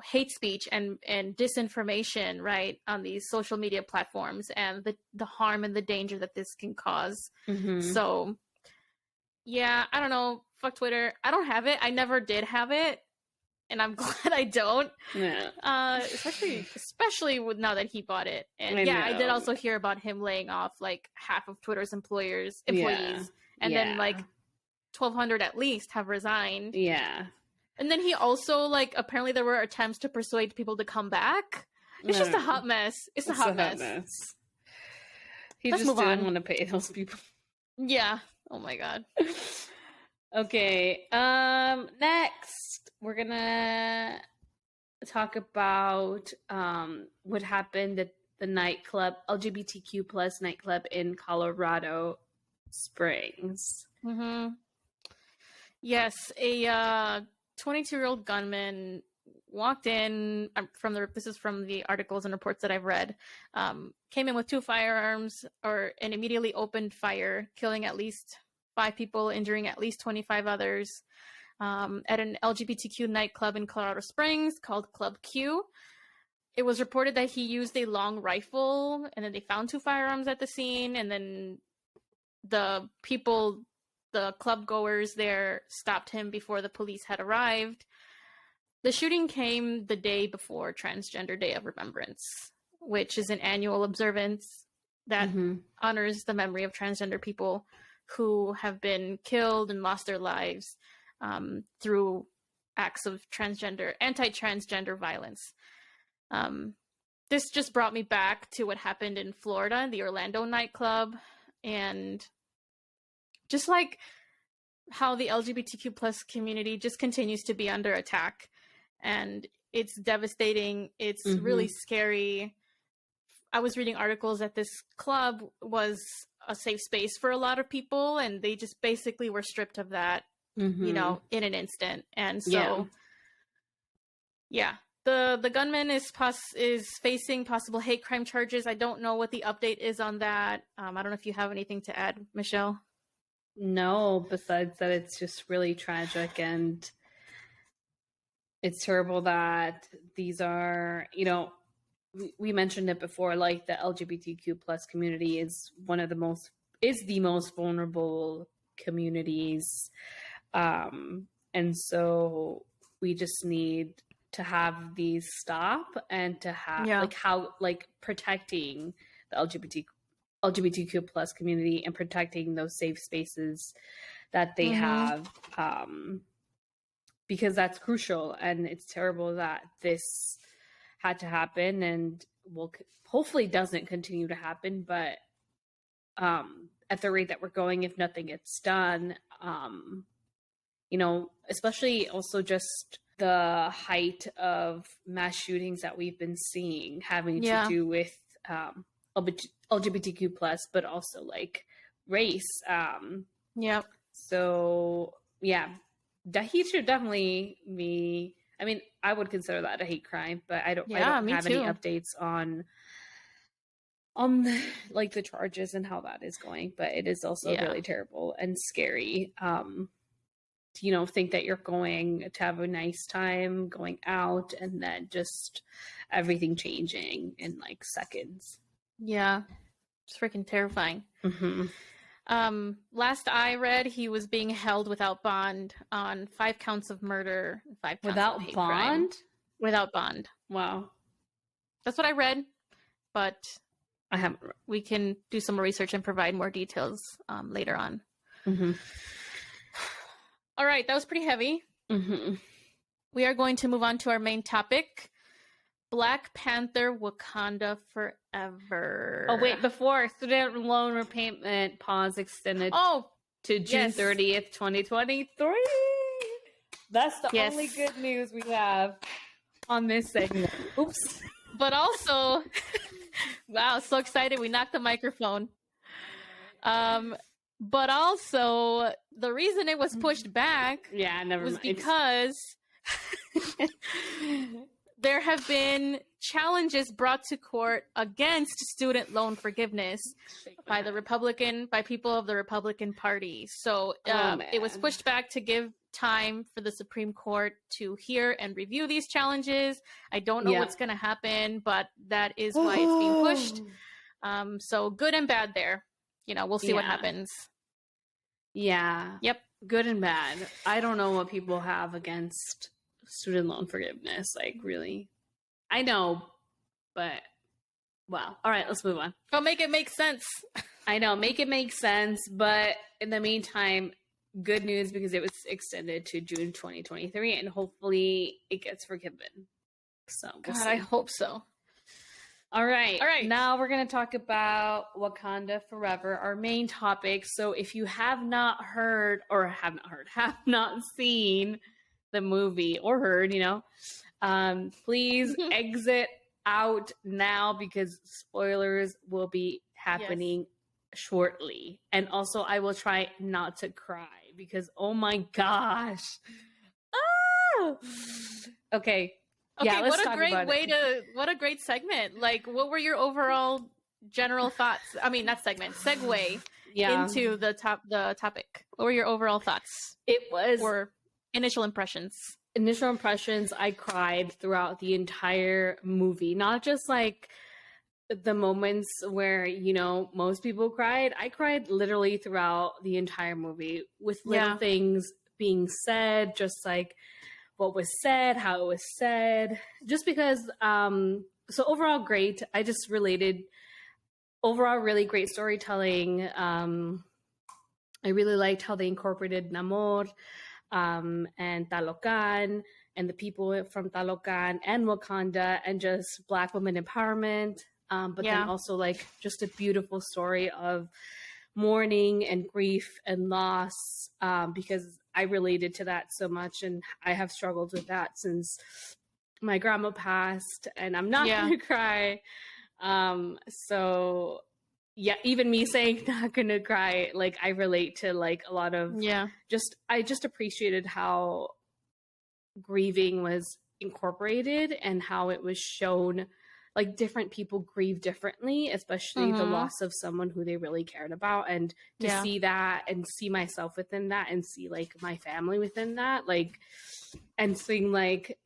hate speech and disinformation, right, on these social media platforms, and the harm and the danger that this can cause. So, yeah, I don't know. Fuck Twitter. I don't have it. I never did have it. And I'm glad I don't. Yeah. Especially with now that he bought it. And I did also hear about him laying off like half of Twitter's employees. And then like 1,200 at least have resigned. Yeah. And then he also like apparently there were attempts to persuade people to come back. It's just a hot mess. It's a hot mess. He just didn't want to pay those people. Yeah. Oh my God. Okay. Next, we're gonna talk about what happened at the nightclub, LGBTQ plus nightclub in Colorado Springs. Yes, a 22-year-old gunman walked in this is from the articles and reports that I've read, came in with 2 firearms and immediately opened fire, killing at least 5 people, injuring at least 25 others, at an LGBTQ nightclub in Colorado Springs called Club Q. It was reported that he used a long rifle, and then they found 2 firearms at the scene, and then the club goers there stopped him before the police had arrived. The shooting came the day before Transgender Day of Remembrance, which is an annual observance that honors the memory of transgender people who have been killed and lost their lives through acts of anti-transgender violence. This just brought me back to what happened in Florida, the Orlando nightclub, and just like how the LGBTQ plus community just continues to be under attack. And it's devastating. It's really scary. I was reading articles that this club was a safe space for a lot of people, and they just basically were stripped of that, in an instant. And so, The gunman is facing possible hate crime charges. I don't know what the update is on that. I don't know if you have anything to add, Michelle. No, besides that it's just really tragic, and it's terrible that these are, we mentioned it before, like the LGBTQ plus community is the most vulnerable communities. And so we just need to have these stop, and to have protecting the LGBTQ plus community and protecting those safe spaces that they have, because that's crucial. And it's terrible that this had to happen, and will hopefully doesn't continue to happen, but at the rate that we're going, if nothing gets done, especially also just the height of mass shootings that we've been seeing having to do with LGBTQ plus, but also like race. So yeah, that he should definitely be. I mean, I would consider that a hate crime, but I don't have any updates on like the charges and how that is going. But it is also really terrible and scary. Think that you're going to have a nice time going out, and then just everything changing in like seconds. Yeah, it's freaking terrifying. Last I read, he was being held without bond on 5 counts of murder, 5 counts without of hate bond. Crime. Without bond. Wow, that's what I read, but I haven't. We can do some more research and provide more details later on. All right, that was pretty heavy. We are going to move on to our main topic. Black Panther Wakanda Forever. Oh, wait, before student loan repayment pause extended to June 30th, 2023. That's the only good news we have on this segment. Oops. But also, wow, so excited. We knocked the microphone. But also, the reason it was pushed back was because there have been challenges brought to court against student loan forgiveness by people of the Republican Party. So it was pushed back to give time for the Supreme Court to hear and review these challenges. I don't know what's going to happen, but that is why it's being pushed. So good and bad there. We'll see what happens. Yeah. Yep. Good and bad. I don't know what people have against student loan forgiveness. Like, really? I know, but well, all right, let's move on. Oh, make it make sense. I know, make it make sense. But in the meantime, good news, because it was extended to June 2023, and hopefully it gets forgiven. So we'll see. I hope so. All right. Now we're going to talk about Wakanda Forever, our main topic. So if you have not seen the movie or heard, please exit out now, because spoilers will be happening shortly. And also, I will try not to cry, because oh my gosh. Okay. Okay, what a great segment. Like, what were your overall general thoughts? I mean, not segment, segue into the topic. What were your overall thoughts? Or initial impressions? Initial impressions, I cried throughout the entire movie. Not just like the moments where, most people cried. I cried literally throughout the entire movie, with little things being said, just like what was said, how it was said, just because, so overall great. I just related, overall really great storytelling. I really liked how they incorporated Namor, and Talocan, and the people from Talocan and Wakanda, and just Black women empowerment. But then also like just a beautiful story of mourning and grief and loss, because I related to that so much, and I have struggled with that since my grandma passed, and I'm not gonna cry. So yeah, even me saying not gonna cry, like I relate to like a lot of I just appreciated how grieving was incorporated and how it was shown, like different people grieve differently, especially the loss of someone who they really cared about, and to see that and see myself within that and see like my family within that, like, and seeing like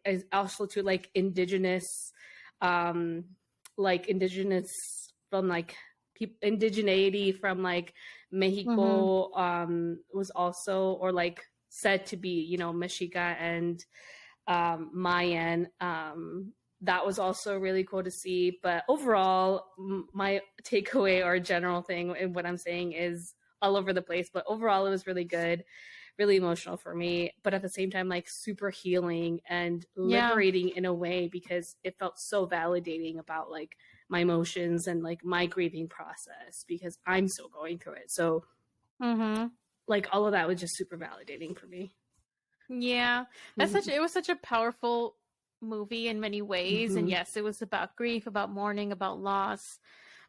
as also to like indigenous from like indigeneity from like Mexico was also, or like said to be, you know, Mexica and Mayan. That was also really cool to see. But overall, my takeaway or general thing and what I'm saying is all over the place, but overall it was really good, really emotional for me, but at the same time like super healing and liberating in a way, because it felt so validating about like my emotions and like my grieving process, because I'm still going through it. So like all of that was just super validating for me. Yeah, it was such a powerful movie in many ways. And yes, it was about grief, about mourning, about loss,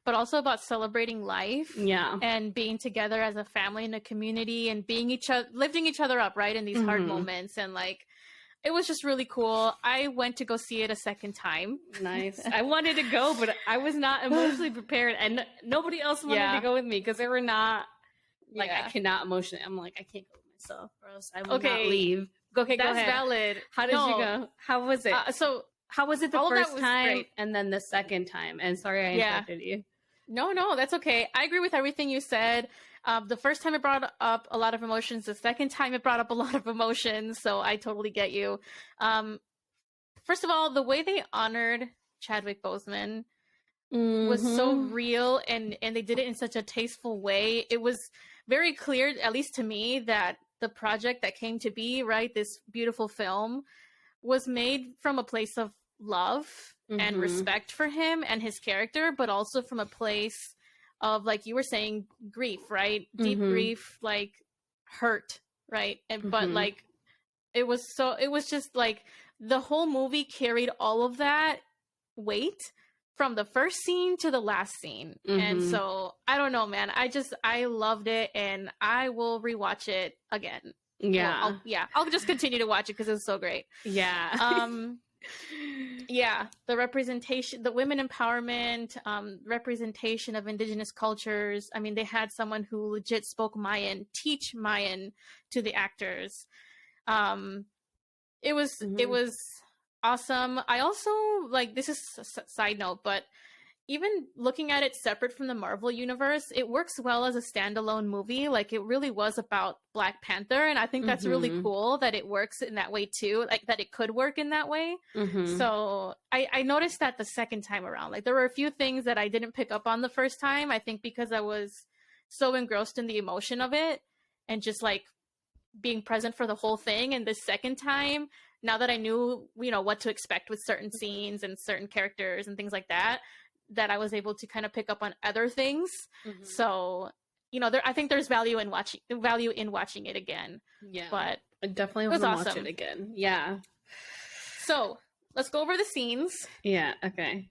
but also about celebrating life. Yeah. And being together as a family and a community, and being lifting each other up, right, in these hard moments. And like, it was just really cool. I went to go see it a second time. Nice. I wanted to go, but I was not emotionally prepared, and nobody else wanted to go with me because they were not like, I cannot emotionally. I'm like, I can't go with myself, or else I will not leave. Okay, that's go ahead. valid. How did you go? How was it? So how was it the first time and then the second time? And sorry I interrupted you. No, that's okay. I agree with everything you said. The first time it brought up a lot of emotions. The second time it brought up a lot of emotions. So I totally get you. First of all, the way they honored Chadwick Boseman was so real, and they did it in such a tasteful way. It was very clear, at least to me, that the project that came to be, right, this beautiful film, was made from a place of love and respect for him and his character, but also from a place of, like you were saying, grief, right? Deep grief, like hurt, right? And but like it was just like the whole movie carried all of that weight from the first scene to the last scene. And so I don't know, man, I loved it, and I will rewatch it again. I'll just continue to watch it because it was so great. The representation, the women empowerment, representation of indigenous cultures. I mean, they had someone who legit spoke Mayan teach Mayan to the actors. It was awesome. I also, like, this is a side note, but even looking at it separate from the Marvel universe, it works well as a standalone movie. Like, it really was about Black Panther, and I think that's really cool that it works in that way too, like that it could work in that way. So I noticed that the second time around, like, there were a few things that I didn't pick up on the first time, I think because I was so engrossed in the emotion of it and just like being present for the whole thing. And the second time, now that I knew, you know, what to expect with certain scenes and certain characters and things like that, that I was able to kind of pick up on other things. So, you know, I think there's value in watching it again. Yeah, but I definitely want to watch it again. Yeah. So let's go over the scenes. Yeah. Okay.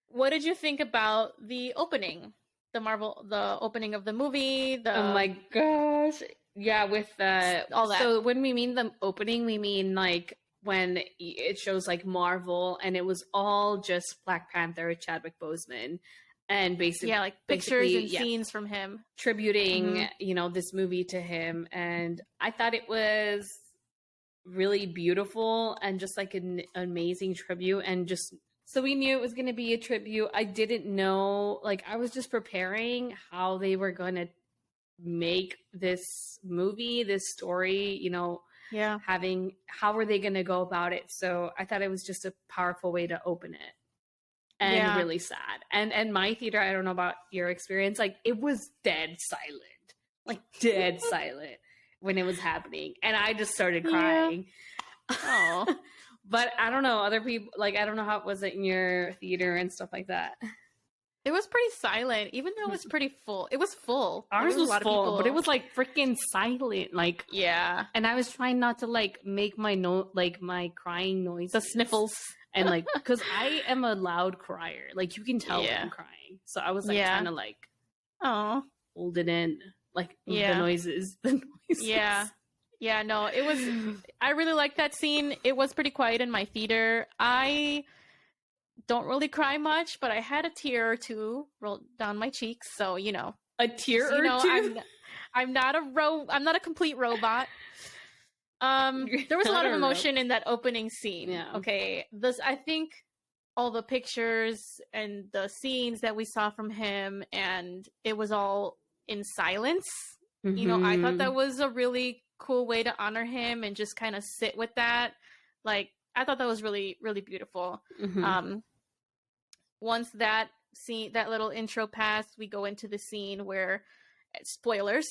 What did you think about the opening? The opening of the movie? Oh my gosh. Yeah, with all that. So when we mean the opening, we mean like when it shows like Marvel, and it was all just Black Panther, Chadwick Boseman, and basically like pictures and scenes from him tributing, you know, this movie to him. And I thought it was really beautiful and just like an amazing tribute. And just so we knew it was going to be a tribute. I didn't know, like, I was just preparing how they were going to make this movie, this story, you know, how were they going to go about it? So I thought it was just a powerful way to open it, and really sad. And my theater, I don't know about your experience, like, it was dead silent when it was happening, and I just started crying. Oh, but I don't know, other people, like, I don't know how it was in your theater and stuff like that. It was pretty silent, even though it was pretty full. It was full. Ours was full, but it was like freaking silent. Like, and I was trying not to like make my my crying noise, the sniffles, and like, because I am a loud crier. Like, you can tell when I'm crying. So I was like trying to hold it in, like the noises. Yeah. Yeah, no, it was. I really liked that scene. It was pretty quiet in my theater. I don't really cry much, but I had a tear or two roll down my cheeks. So A tear you or know, two? I'm not a complete robot. There was a lot of emotion in that opening scene. Yeah. Okay, I think all the pictures and the scenes that we saw from him, and it was all in silence. I thought that was a really cool way to honor him and just kind of sit with that. Like, I thought that was really, really beautiful. Once that scene, that little intro passed, we go into the scene where, spoiler,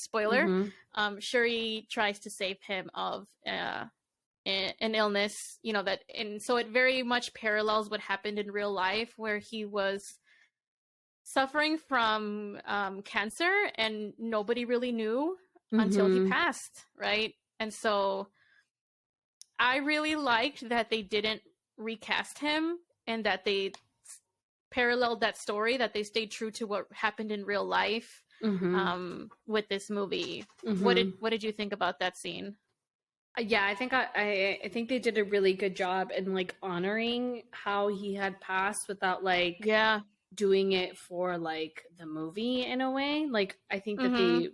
Shuri tries to save him of an illness, and so it very much parallels what happened in real life, where he was suffering from cancer and nobody really knew until he passed, right? And so I really liked that they didn't recast him and that they paralleled that story, that they stayed true to what happened in real life with this movie. What did you think about that scene? Yeah, I think I think they did a really good job in like honoring how he had passed without like doing it for like the movie in a way. Like, I think that they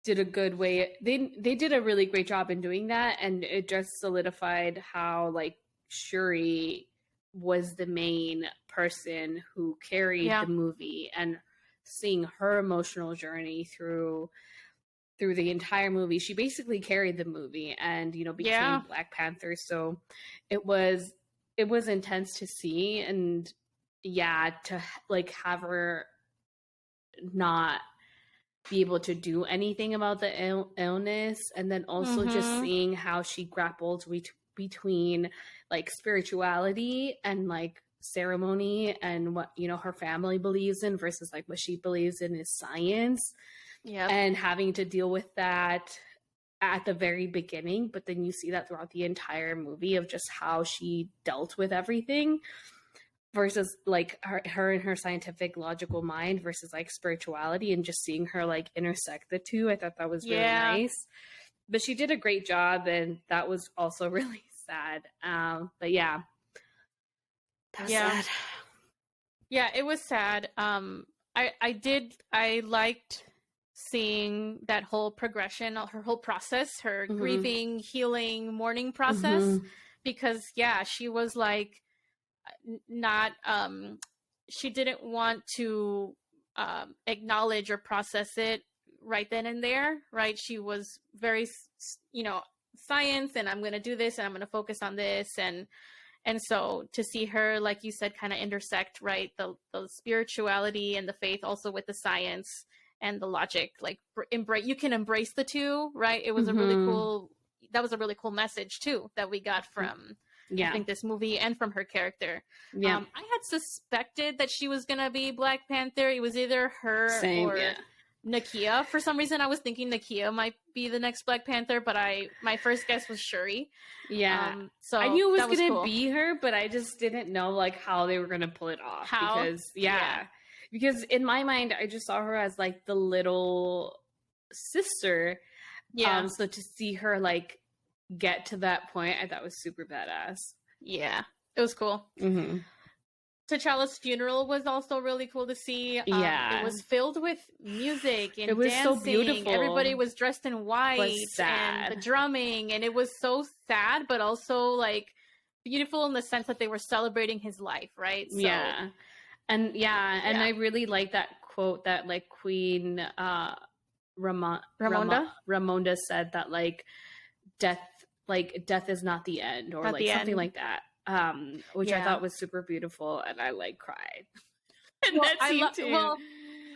did a good way. They did a really great job in doing that, and it just solidified how like Shuri was the main person who carried the movie, and seeing her emotional journey through the entire movie. She basically carried the movie and, became Black Panther. So it was intense to see, and to like have her not be able to do anything about the illness, and then also just seeing how she grappled between like spirituality and like ceremony and what her family believes in versus like what she believes in is science. Yeah. And having to deal with that at the very beginning, but then you see that throughout the entire movie of just how she dealt with everything versus like her and her scientific logical mind versus like spirituality, and just seeing her like intersect the two. I thought that was really nice. But she did a great job, and that was also really sad. But yeah. That was sad. Yeah, it was sad. I liked seeing that whole progression, her whole process, her grieving, healing, mourning process, because she was like not she didn't want to acknowledge or process it right then and there, right? She was very science, and I'm going to do this, and I'm going to focus on this, and so to see her, like you said, kind of intersect, right, the spirituality and the faith also with the science and the logic, like you can embrace the two, right? It was a really cool message too that we got from I think this movie and from her character. I had suspected that she was gonna be Black Panther. It was either her or Nakia. For some reason I was thinking Nakia might be the next Black Panther, but my first guess was Shuri. So I knew it was gonna be her, but I just didn't know like how they were gonna pull it off. Because in my mind, I just saw her as like the little sister. So to see her like get to that point, I thought was super badass. Yeah, it was cool. T'Challa's funeral was also really cool to see. It was filled with music and it was dancing. So beautiful. Everybody was dressed in white, and the drumming, and it was so sad, but also like beautiful in the sense that they were celebrating his life, right? So, I really like that quote that like Queen Ramonda said, that like death is not the end, or not like something like that. Which I thought was super beautiful, and I like cried. And that scene too. Well,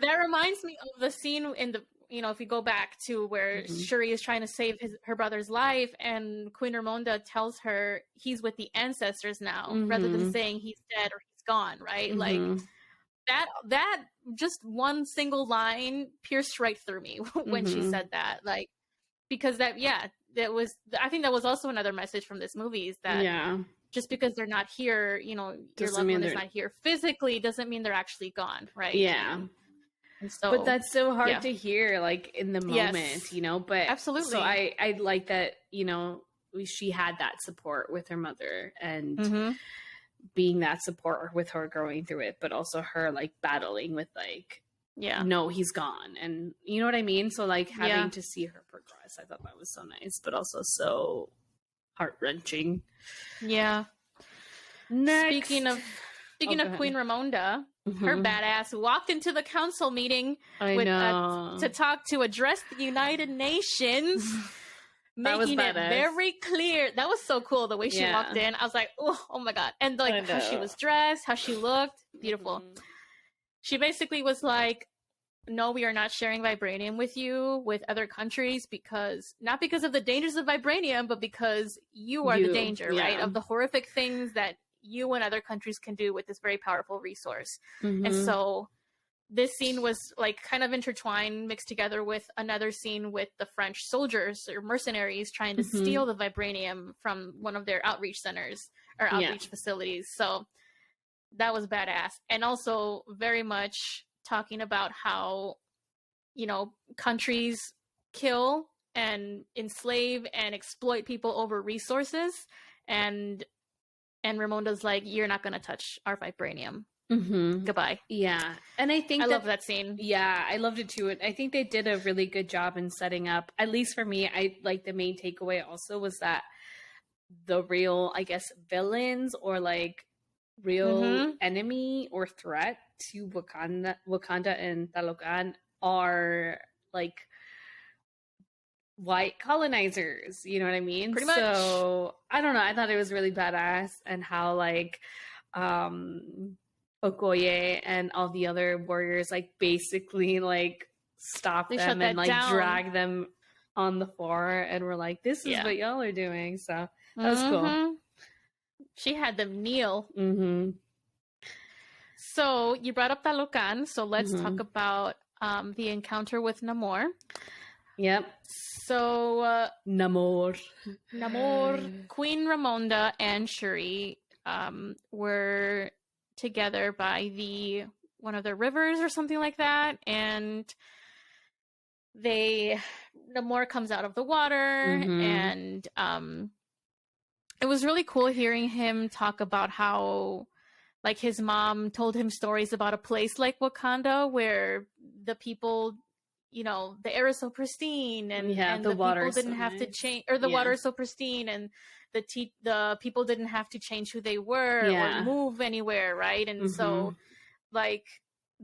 that reminds me of the scene in the if you go back to where Shuri is trying to save her brother's life, and Queen Ramonda tells her he's with the ancestors now, rather than saying he's dead or he's gone, right? Like that just one single line pierced right through me when she said that, like, because that was, I think that was also another message from this movie, is that just because they're not here, your loved one is not here physically, doesn't mean they're actually gone, right? And so, but that's so hard yeah. to hear, like in the moment, Yes. you know. But Absolutely. so I like that, you know, she had that support with her mother and Mm-hmm. being that support with her going through it, but also her like battling with like, Yeah. no, he's gone, and you know what I mean. So like having Yeah. to see her progress, I thought that was so nice, but also so heart-wrenching. Yeah. Next. Speaking of Queen Ramonda, her badass walked into the council meeting to talk to address the United Nations, making it very clear. That was so cool the way she walked in. I was like, oh my god, and like how she was dressed, how she looked, beautiful. She basically was like, no, we are not sharing vibranium with you, with other countries, not because of the dangers of vibranium, but because you are the danger, right? Of the horrific things that you and other countries can do with this very powerful resource. And so this scene was like kind of intertwined, mixed together with another scene with the French soldiers or mercenaries trying to steal the vibranium from one of their outreach centers or outreach facilities. So that was badass. And also very much talking about how, you know, countries kill and enslave and exploit people over resources, and Ramonda's like, you're not going to touch our vibranium. Goodbye. Yeah. And I think I love that scene. Yeah, I loved it too. I think they did a really good job in setting up, at least for me, I like the main takeaway also was that the real, I guess, villains or like real enemy or threat to Wakanda and Talocan are like white colonizers, you know what I mean? Pretty much. So I don't know, I thought it was really badass, and how like Okoye and all the other warriors like basically like stop them and like drag them on the floor and we're like, this is what y'all are doing. So that was cool. She had them kneel. So you brought up Talocan, so let's talk about the encounter with Namor. Yep. So Namor, Queen Ramonda and Shuri were together by one of the rivers or something like that, and Namor comes out of the water, and it was really cool hearing him talk about how like his mom told him stories about a place like Wakanda where the people, you know, the air is so pristine and the water people didn't have to change, or the water is so pristine, and the people didn't have to change who they were or move anywhere, right? And so like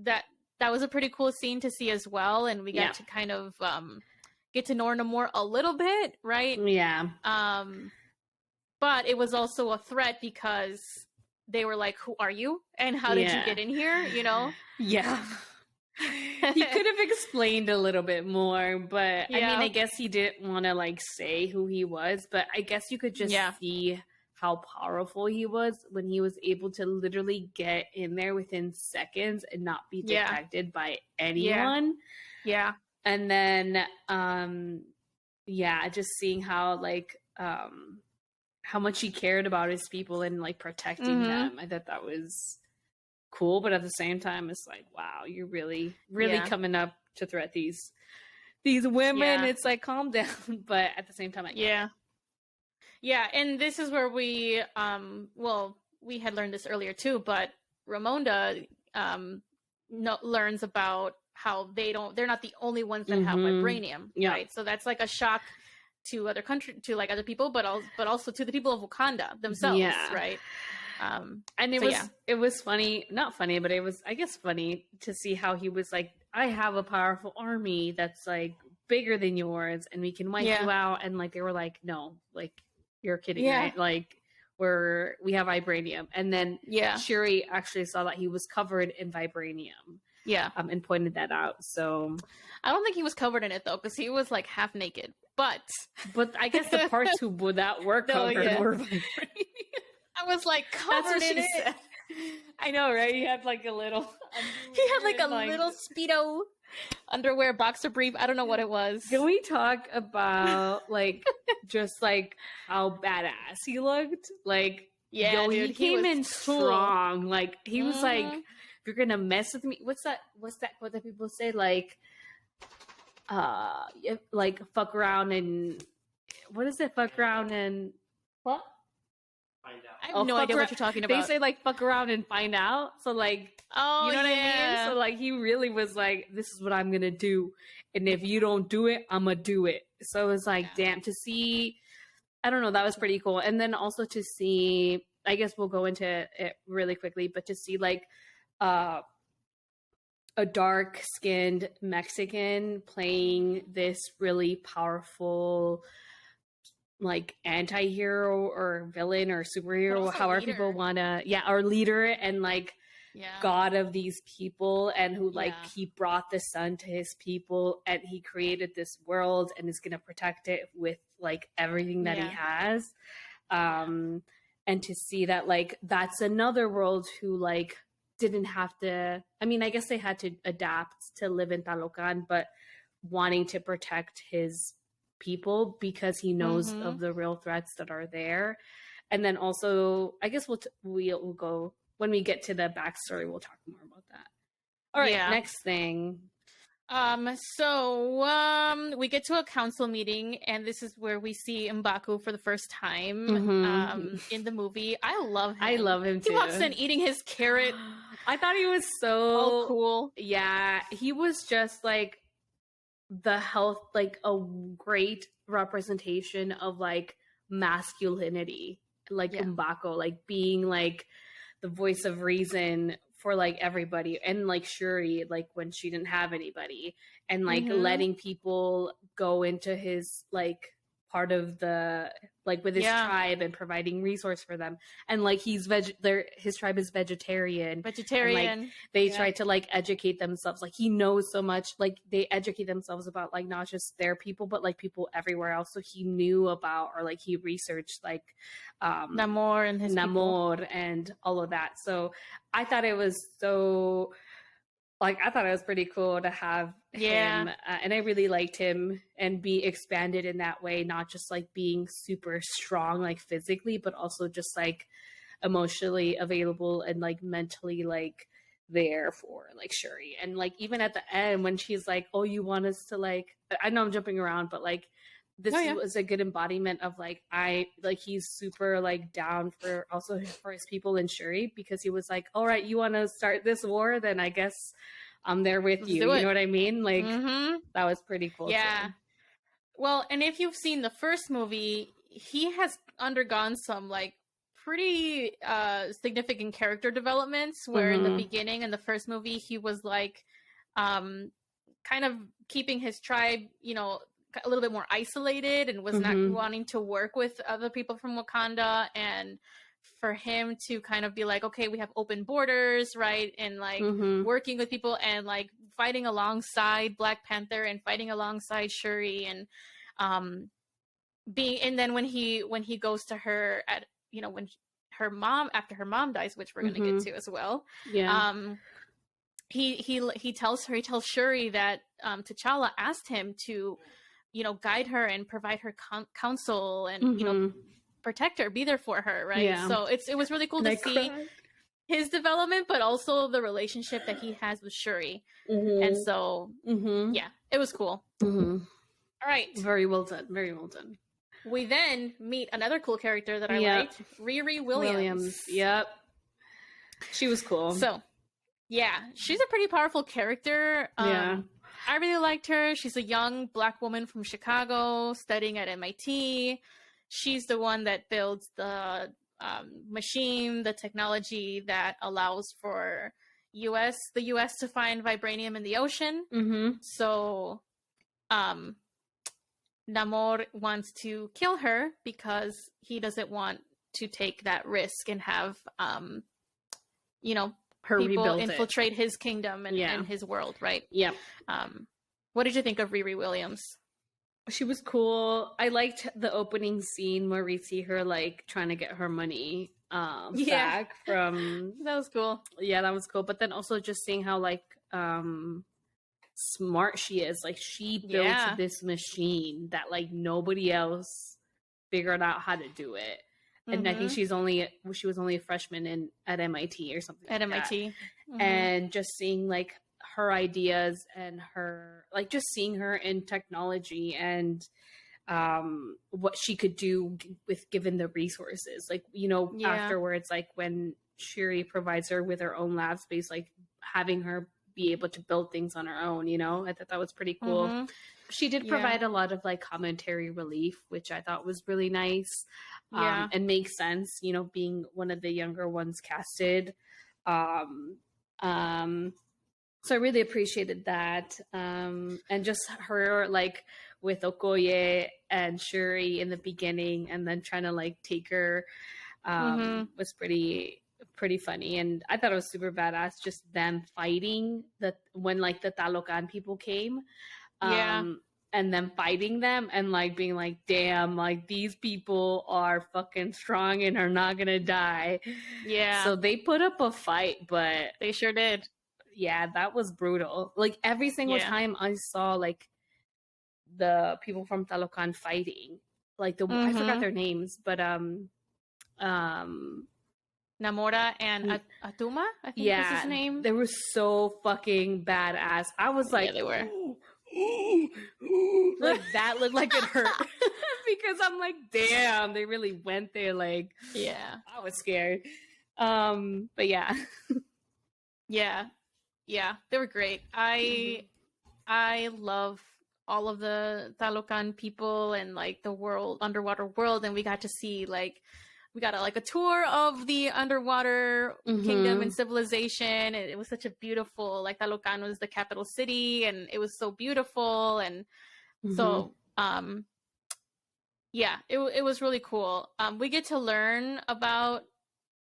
that was a pretty cool scene to see as well, and we got to kind of get to know Namor a little bit, right? But it was also a threat because they were like, who are you and how did you get in here, you know? He could have explained a little bit more, but I mean, I guess he didn't want to like say who he was, but I guess you could just see how powerful he was when he was able to literally get in there within seconds and not be detected by anyone. And then just seeing how like how much he cared about his people and like protecting them. I thought that was cool, but at the same time it's like, wow, you're really coming up to threat these women. It's like, calm down. But at the same time, and this is where we we had learned this earlier too, but Ramonda learns about how they're not the only ones that have vibranium, right? So that's like a shock to other other people, but also to the people of Wakanda themselves, right? And it was funny, not funny, but it was, I guess, funny to see how he was like, I have a powerful army that's like bigger than yours, and we can wipe you out. And like they were like, no, like you're kidding, right? Like we have vibranium. And then Shuri actually saw that he was covered in vibranium. And pointed that out. So I don't think he was covered in it though, because he was like half naked. But I guess the parts who were covered were vibranium. I was like covered in it. Said. I know, right? He had like a little. He had like a little Speedo underwear boxer brief. I don't know what it was. Can we talk about like just like how badass he looked? Like, dude, he came in strong. Like he was like if you're gonna mess with me, what's that quote that people say, like fuck around and what is it? Fuck around and what? Find out. I have no idea what you're talking about. They say like fuck around and find out. So like, oh, you know what I mean? So like, he really was like, this is what I'm gonna do, and if you don't do it, I'm gonna do it. So it was like, damn, to see. I don't know. That was pretty cool. And then also to see, I guess we'll go into it really quickly, but to see like a dark-skinned Mexican playing this really powerful, like, anti-hero or villain or superhero, however people want to, or leader, and like god of these people, and who like he brought the sun to his people, and he created this world and is going to protect it with like everything that he has. And to see that like that's another world who like didn't have to, I mean, I guess they had to adapt to live in Talocan, but wanting to protect his people because he knows of the real threats that are there. And then also, I guess we'll go, when we get to the backstory, we'll talk more about that. All right, next thing. So we get to a council meeting, and this is where we see M'Baku for the first time in the movie. I love him. I love him too. He walks in eating his carrot. I thought he was so cool. Yeah, he was just like the health, like a great representation of like masculinity, like M'Baku, like being like the voice of reason for like everybody, and like Shuri, like when she didn't have anybody, and like letting people go into his like part of the like with his tribe and providing resource for them, and like his tribe is vegetarian, and, like, they try to like educate themselves, like he knows so much, like they educate themselves about like not just their people but like people everywhere else. So he knew about, or like he researched like Namor and his people. And all of that. So I thought it was so like, I thought it was pretty cool to have him, and I really liked him and be expanded in that way, not just like being super strong like physically, but also just like emotionally available and like mentally like there for like Shuri. And like even at the end when she's like, oh, you want us to like, I know I'm jumping around, but like this was a good embodiment of like, he's super like down for also for his people in Shuri, because he was like, all right, you want to start this war, then I guess I'm there with you. You know what I mean? Like that was pretty cool. Yeah. Too. Well, and if you've seen the first movie, he has undergone some like pretty significant character developments, where in the beginning in the first movie he was like kind of keeping his tribe, you know, a little bit more isolated, and was not wanting to work with other people from Wakanda, and for him to kind of be like, okay, we have open borders, right, and like working with people and like fighting alongside Black Panther and fighting alongside Shuri, and being, and then when he goes to her at, you know, when her mom, after her mom dies, which we're going to get to as well, he tells Shuri that T'Challa asked him to, you know, guide her and provide her counsel and, you know, protect her, be there for her, right? Yeah. So it was really cool to see his development, but also the relationship that he has with Shuri. And so, yeah, it was cool. All right. Very well done. Very well done. We then meet another cool character that I liked, Riri Williams. Yep. She was cool. So, yeah, she's a pretty powerful character. I really liked her. She's a young Black woman from Chicago studying at MIT. She's the one that builds the machine, the technology that allows for the U.S. to find vibranium in the ocean. So Namor wants to kill her because he doesn't want to take that risk and have, you know, her people infiltrate his kingdom and his world, right? Yeah. What did you think of Riri Williams? She was cool. I liked the opening scene where we see her like trying to get her money back from. That was cool. Yeah, that was cool. But then also just seeing how like smart she is. Like she built this machine that like nobody else figured out how to do it. and I think she was only a freshman at MIT or something. At MIT. And just seeing like her ideas and her like just seeing her in technology and what she could do with given the resources, like, you know, afterwards, like when Shuri provides her with her own lab space, like having her be able to build things on her own, you know, I thought that was pretty cool. She did provide a lot of like commentary relief, which I thought was really nice. And makes sense, you know, being one of the younger ones casted. So I really appreciated that. And just her like with Okoye and Shuri in the beginning and then trying to like take her was pretty funny. And I thought it was super badass just them fighting when like the Talocan people came. And then fighting them and like being like, damn, like these people are fucking strong and are not gonna die. So they put up a fight, but they sure did. Yeah, that was brutal. Like every single time I saw like the people from Talocan fighting, like I forgot their names, but Namora and Atuma, I think was his name. They were so fucking badass. I was like, they were. Like that looked like it hurt because I'm like, damn, they really went there. Like, I was scared. But yeah, they were great. I love all of the Talocan people and like the underwater world, and we got to see like. We got a tour of the underwater kingdom and civilization. And it was such a beautiful, like Talocan was the capital city and it was so beautiful. And so, it was really cool. We get to learn about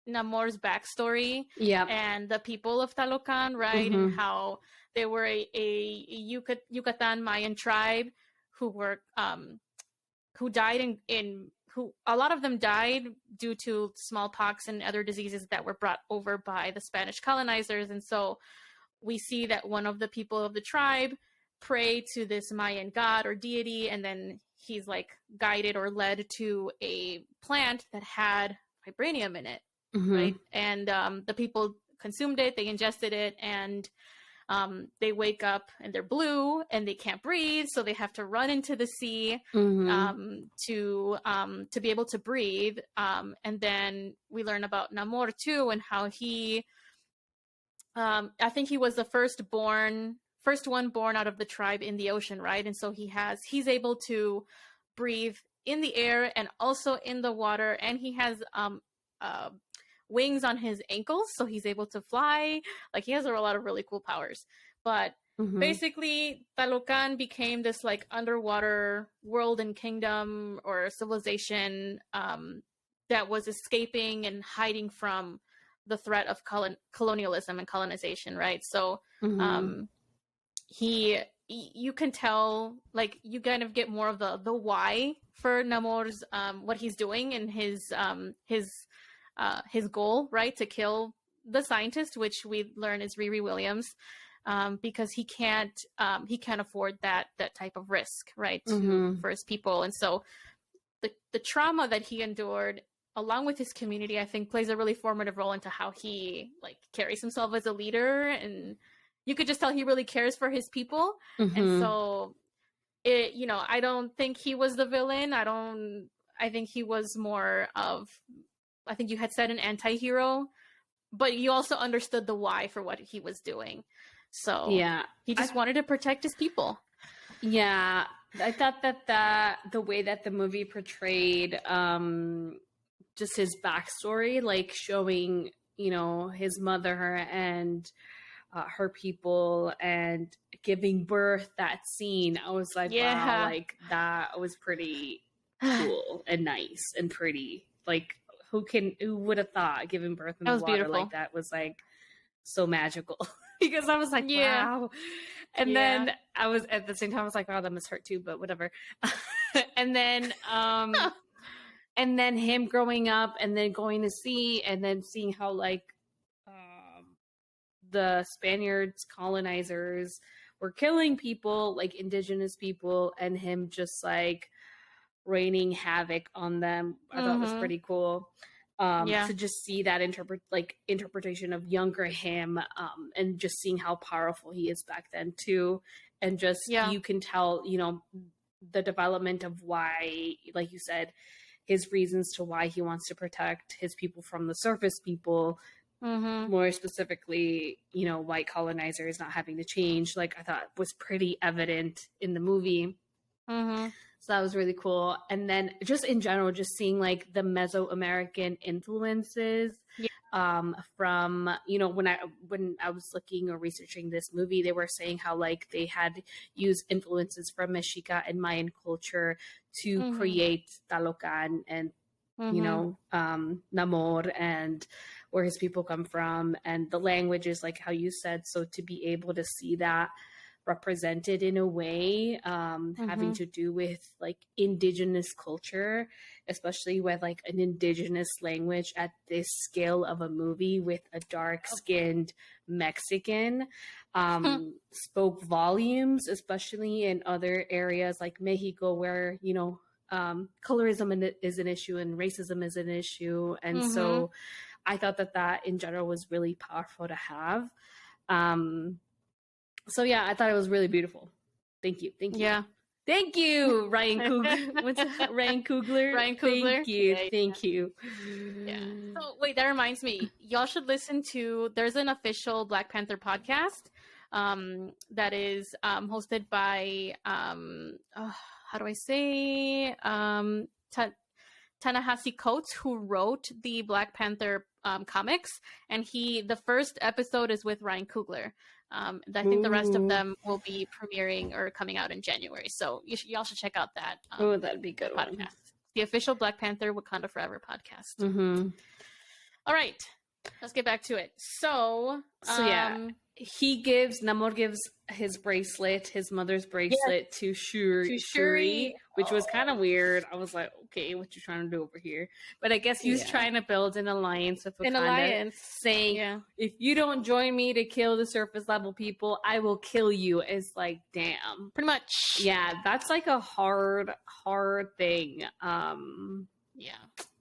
Namor's backstory and the people of Talocan, right? And how they were a Yucatan Mayan tribe who were, who died who a lot of them died due to smallpox and other diseases that were brought over by the Spanish colonizers. And so we see that one of the people of the tribe pray to this Mayan god or deity, and then he's like guided or led to a plant that had vibranium in it, right? And the people consumed it, they ingested it, and they wake up and they're blue and they can't breathe, so they have to run into the sea to be able to breathe. And then we learn about Namor too, and how he, I think he was the first one born out of the tribe in the ocean, right? And so he's able to breathe in the air and also in the water, and he has wings on his ankles, so he's able to fly. Like he has a lot of really cool powers. But basically Talocan became this like underwater world and kingdom or civilization that was escaping and hiding from the threat of colonialism and colonization, right? So you can tell, like, you kind of get more of the why for Namor's what he's doing and his goal, right, to kill the scientist, which we learn is Riri Williams, because he can't afford that type of risk, right, for his people. And so the trauma that he endured, along with his community, I think plays a really formative role into how he like carries himself as a leader. And you could just tell he really cares for his people. And so it, I don't think he was the villain. I think he was more of, I think you had said an anti-hero, but you also understood the why for what he was doing. So he just wanted to protect his people. Yeah, I thought that the way that the movie portrayed just his backstory, like showing, his mother and her people and giving birth, that scene, I was like, wow, like that was pretty cool and nice and pretty. Like, who would have thought giving birth in the water beautiful. Like that was like so magical. Because I was like, wow. And then I was at the same time, I was like, wow, that must hurt too, but whatever. And then and then him growing up and then going to sea and then seeing how like the Spaniards, colonizers were killing people, like indigenous people, and him just like raining havoc on them. I thought was pretty cool. To just see that interpretation of younger him, and just seeing how powerful he is back then too. And just, you can tell, you know, the development of why, like you said, his reasons to why he wants to protect his people from the surface people. More specifically, you know, white colonizers not having to change, like I thought was pretty evident in the movie. So that was really cool. And then just in general, just seeing like the Mesoamerican influences from, you know, when I was looking or researching this movie, they were saying how like they had used influences from Mexica and Mayan culture to create Talocan and, you know, Namor and where his people come from and the languages, like how you said. So to be able to see that represented in a way, having to do with like indigenous culture, especially with like an indigenous language at this scale of a movie with a dark-skinned Mexican, spoke volumes, especially in other areas like Mexico where, you know, colorism is an issue and racism is an issue. And so I thought that in general was really powerful to have. So yeah, I thought it was really beautiful. Thank you. Yeah. Thank you, Ryan Coogler. What's that? Ryan Coogler? Ryan Coogler. Thank you. Thank you. Yeah. So wait, that reminds me. Y'all should listen to, there's an official Black Panther podcast that is hosted by how do I say, Ta-Nehisi Coates, who wrote the Black Panther comics, and the first episode is with Ryan Coogler. I think the rest of them will be premiering or coming out in January. So y'all should check out that. That'd be good podcast. One. The official Black Panther Wakanda Forever podcast. All right, let's get back to it. So yeah, Namor gives his bracelet, his mother's bracelet, to Shuri, which was kind of weird. I was like, okay, what you trying to do over here? But I guess he was trying to build an alliance with Wakanda, saying, if you don't join me to kill the surface level people, I will kill you. It's like, damn. Pretty much. Yeah, that's like a hard thing.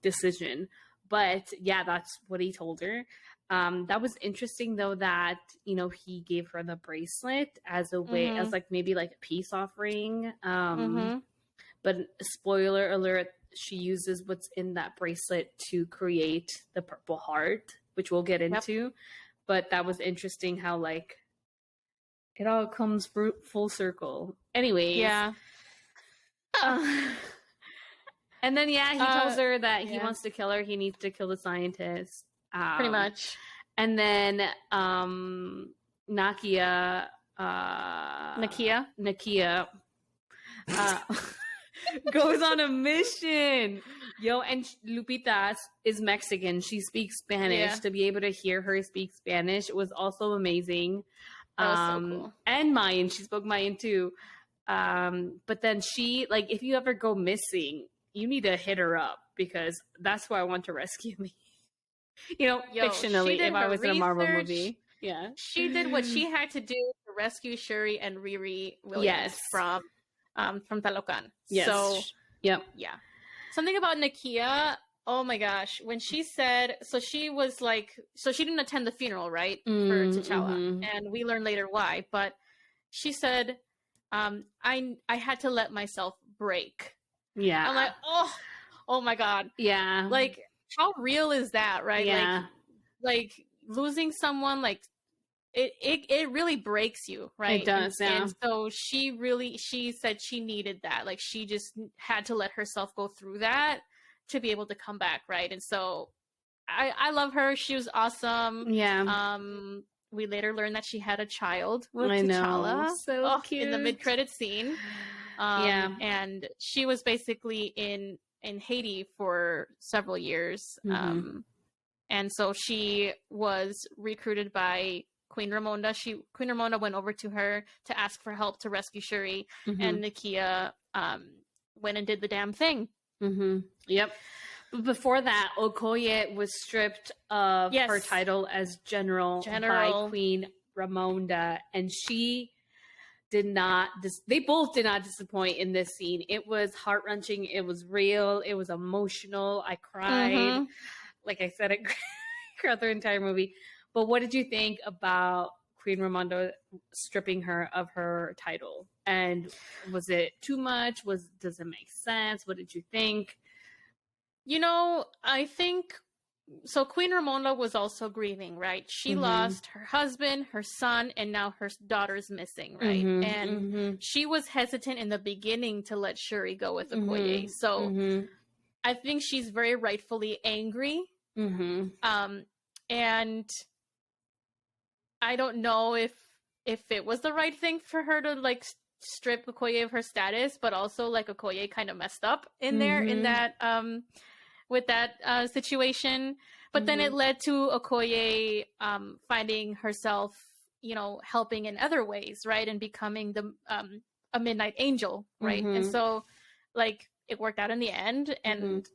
Decision. But yeah, that's what he told her. That was interesting though that, you know, he gave her the bracelet as a way, as like maybe like a peace offering. But spoiler alert, she uses what's in that bracelet to create the Purple Heart, which we'll get into. But that was interesting how like it all comes full circle. Anyways. Yeah. And then, he tells her that he wants to kill her. He needs to kill the sentist. Pretty much. And then Nakia goes on a mission. And Lupita is Mexican. She speaks Spanish. To be able to hear her speak Spanish was also amazing. That was so cool. And Mayan. She spoke Mayan too. But then she, like, if you ever go missing, you need to hit her up because that's who I want to rescue me. You know, fictionally, if I was in a Marvel movie. Yeah. She did what she had to do to rescue Shuri and Riri Williams from Talocan. Yes. So, yeah. Something about Nakia, oh my gosh. When she said, so she was like, so she didn't attend the funeral, right? For T'Challa. And we learn later why. But she said, I had to let myself break. Yeah. I'm like, oh my God. Yeah. Like, how real is that, right? Yeah. Like losing someone, like it really breaks you, right? It does, And so she said she needed that. Like she just had to let herself go through that to be able to come back, right? And so I love her. She was awesome. Yeah. We later learned that she had a child with T'Challa. So cute. In the mid-credit scene. And she was basically in Haiti for several years. And so she was recruited by Queen Ramonda. Queen Ramonda went over to her to ask for help to rescue Shuri. And Nakia went and did the damn thing. Yep. But before that, Okoye was stripped of her title as general by Queen Ramonda. And she they both did not disappoint in this scene. It was heart-wrenching, it was real, it was emotional. I cried. Like I said, I cried the entire movie. But what did you think about Queen Ramonda stripping her of her title? And was it too much? Does it make sense? What did you think? You know, I think so. Queen Ramonda was also grieving, right? She lost her husband, her son, and now her daughter's missing, right? And she was hesitant in the beginning to let Shuri go with Okoye. So I think she's very rightfully angry. And I don't know if it was the right thing for her to like strip Okoye of her status, but also like Okoye kind of messed up in there in that with that situation. But then it led to Okoye finding herself, you know, helping in other ways, right? And becoming a Midnight Angel, right? And so like it worked out in the end. And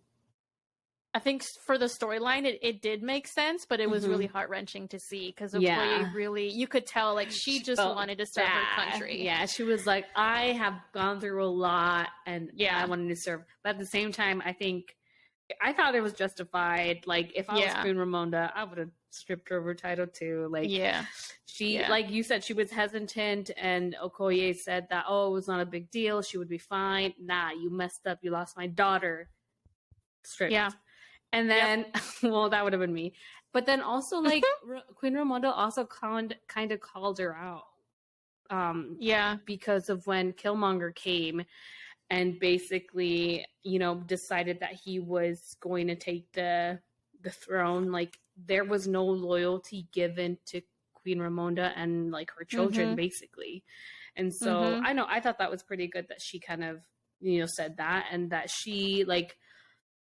I think for the storyline, it did make sense, but it was really heart-wrenching to see because Okoye really, you could tell like she just wanted to serve her country. Yeah, she was like, I have gone through a lot and I wanted to serve. But at the same time, I thought it was justified. Like if I was Queen Ramonda, I would have stripped her of her title too. Like she, like you said, she was hesitant, and Okoye said that, oh, it was not a big deal. She would be fine. Nah, you messed up. You lost my daughter. Stripped. Yeah. And then, well, that would have been me. But then also, like, Queen Ramonda also kind of called her out. Because of when Killmonger came and basically, you know, decided that he was going to take the throne. Like, there was no loyalty given to Queen Ramonda and, like, her children, basically. And so, I thought that was pretty good that she kind of, you know, said that, and that she, like,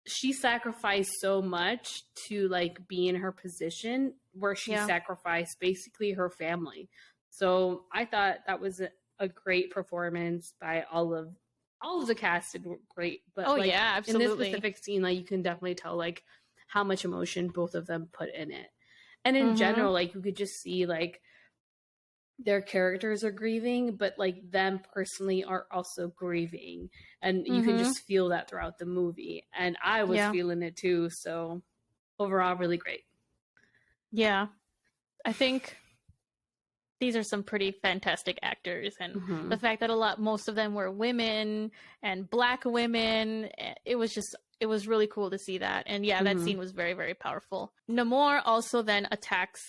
she sacrificed so much to like be in her position where she sacrificed basically her family. So I thought that was a great performance by all of the cast did great. But absolutely. In this specific scene, like you can definitely tell like how much emotion both of them put in it. And in general, like you could just see like their characters are grieving, but like them personally are also grieving, and you can just feel that throughout the movie, and I was feeling it too. So overall, really great. Yeah, I think these are some pretty fantastic actors, and the fact that most of them were women and Black women, it was really cool to see that. And that scene was very, very powerful. Namor also then attacks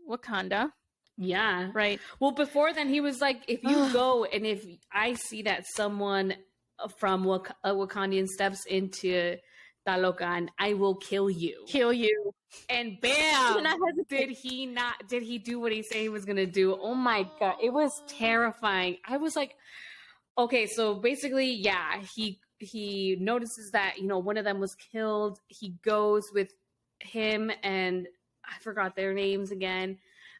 Wakanda. Yeah. Right. Well, before then, he was like, if you go and if I see that someone from a Wakandian steps into Talocan, I will kill you. And bam! Did he do what he said he was going to do? Oh my God. It was terrifying. I was like, okay, so basically, he notices that, you know, one of them was killed. He goes with him and I forgot their names again.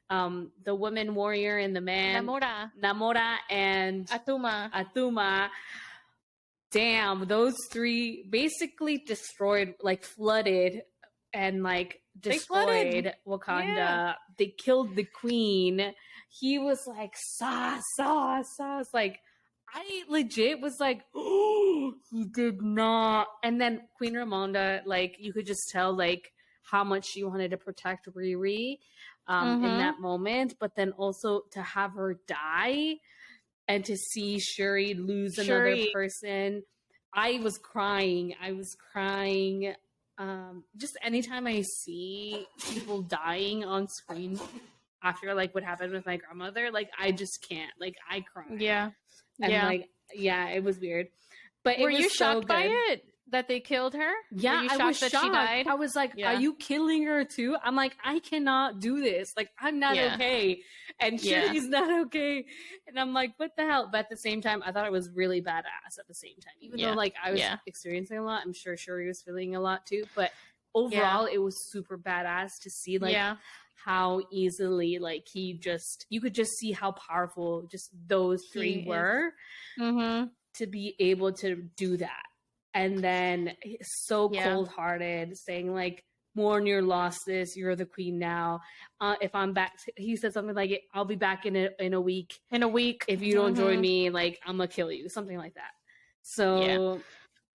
The woman warrior and the man Namora and Atuma. Damn, those three basically destroyed, like flooded and like destroyed Wakanda. Yeah. They killed the queen. He was like, sauce. Like, I legit was like, oh, he did not. And then Queen Ramonda, like, you could just tell, like, how much she wanted to protect Riri in that moment. But then also to have her die and to see Shuri lose another person. I was crying. Just anytime I see people dying on screen after, like, what happened with my grandmother, like, I just can't. Like, I cry. Yeah. And, like, yeah, it was weird. But were you shocked by it? That they killed her? Yeah, Were you shocked I was that shocked. She died? I was like, are you killing her too? I'm like, I cannot do this. Like, I'm not okay. And Shuri's not okay. And I'm like, what the hell? But at the same time, I thought it was really badass at the same time. Even though, like, I was experiencing a lot. I'm sure Shuri was feeling a lot too. But overall, it was super badass to see, like, how easily, like, you could just see how powerful just those three were to be able to do that. And then so cold-hearted, saying like, mourn your losses. You're the queen now. If I'm back, he said something like, I'll be back in a week. In a week. If you don't join me, like, I'm going to kill you. Something like that. So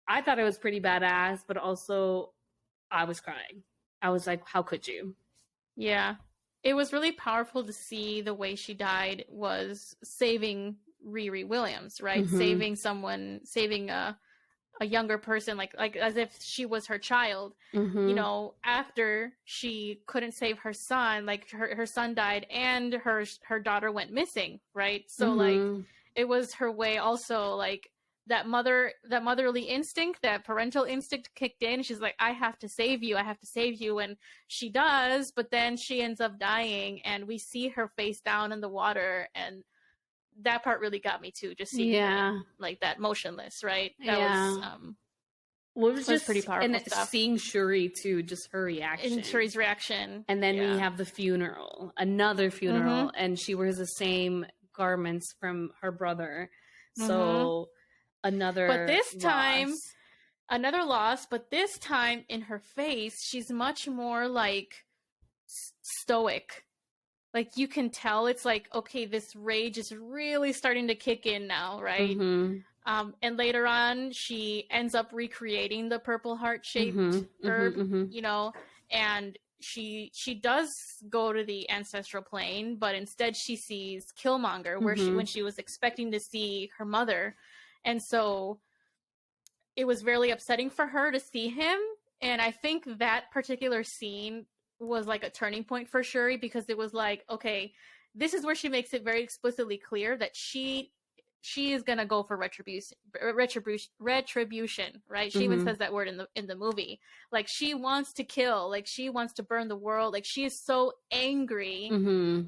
I thought it was pretty badass, but also I was crying. I was like, how could you? Yeah. It was really powerful to see the way she died was saving Riri Williams, right? Mm-hmm. Saving a younger person, like as if she was her child. Mm-hmm. You know, after she couldn't save her son, like her son died and her daughter went missing, right? So like it was her way also, like that motherly instinct, that parental instinct kicked in. She's like, I have to save you, and she does, but then she ends up dying and we see her face down in the water, and that part really got me too, just seeing her, like that motionless, right? That was just pretty powerful and stuff. Seeing Shuri too, just her reaction. And Shuri's reaction. And then we have the funeral, another funeral, and she wears the same garments from her brother. So another loss, but this time in her face, she's much more like stoic. Like you can tell it's like, okay, this rage is really starting to kick in now, right? And later on, she ends up recreating the Purple Heart shaped herb, you know, and she does go to the ancestral plane, but instead she sees Killmonger, where when she was expecting to see her mother, and so it was very upsetting for her to see him. And I think that particular scene was like a turning point for Shuri, because it was like, okay, this is where she makes it very explicitly clear that she is gonna go for retribution, right? She even says that word in the movie. Like she wants to kill, like she wants to burn the world. Like she is so angry.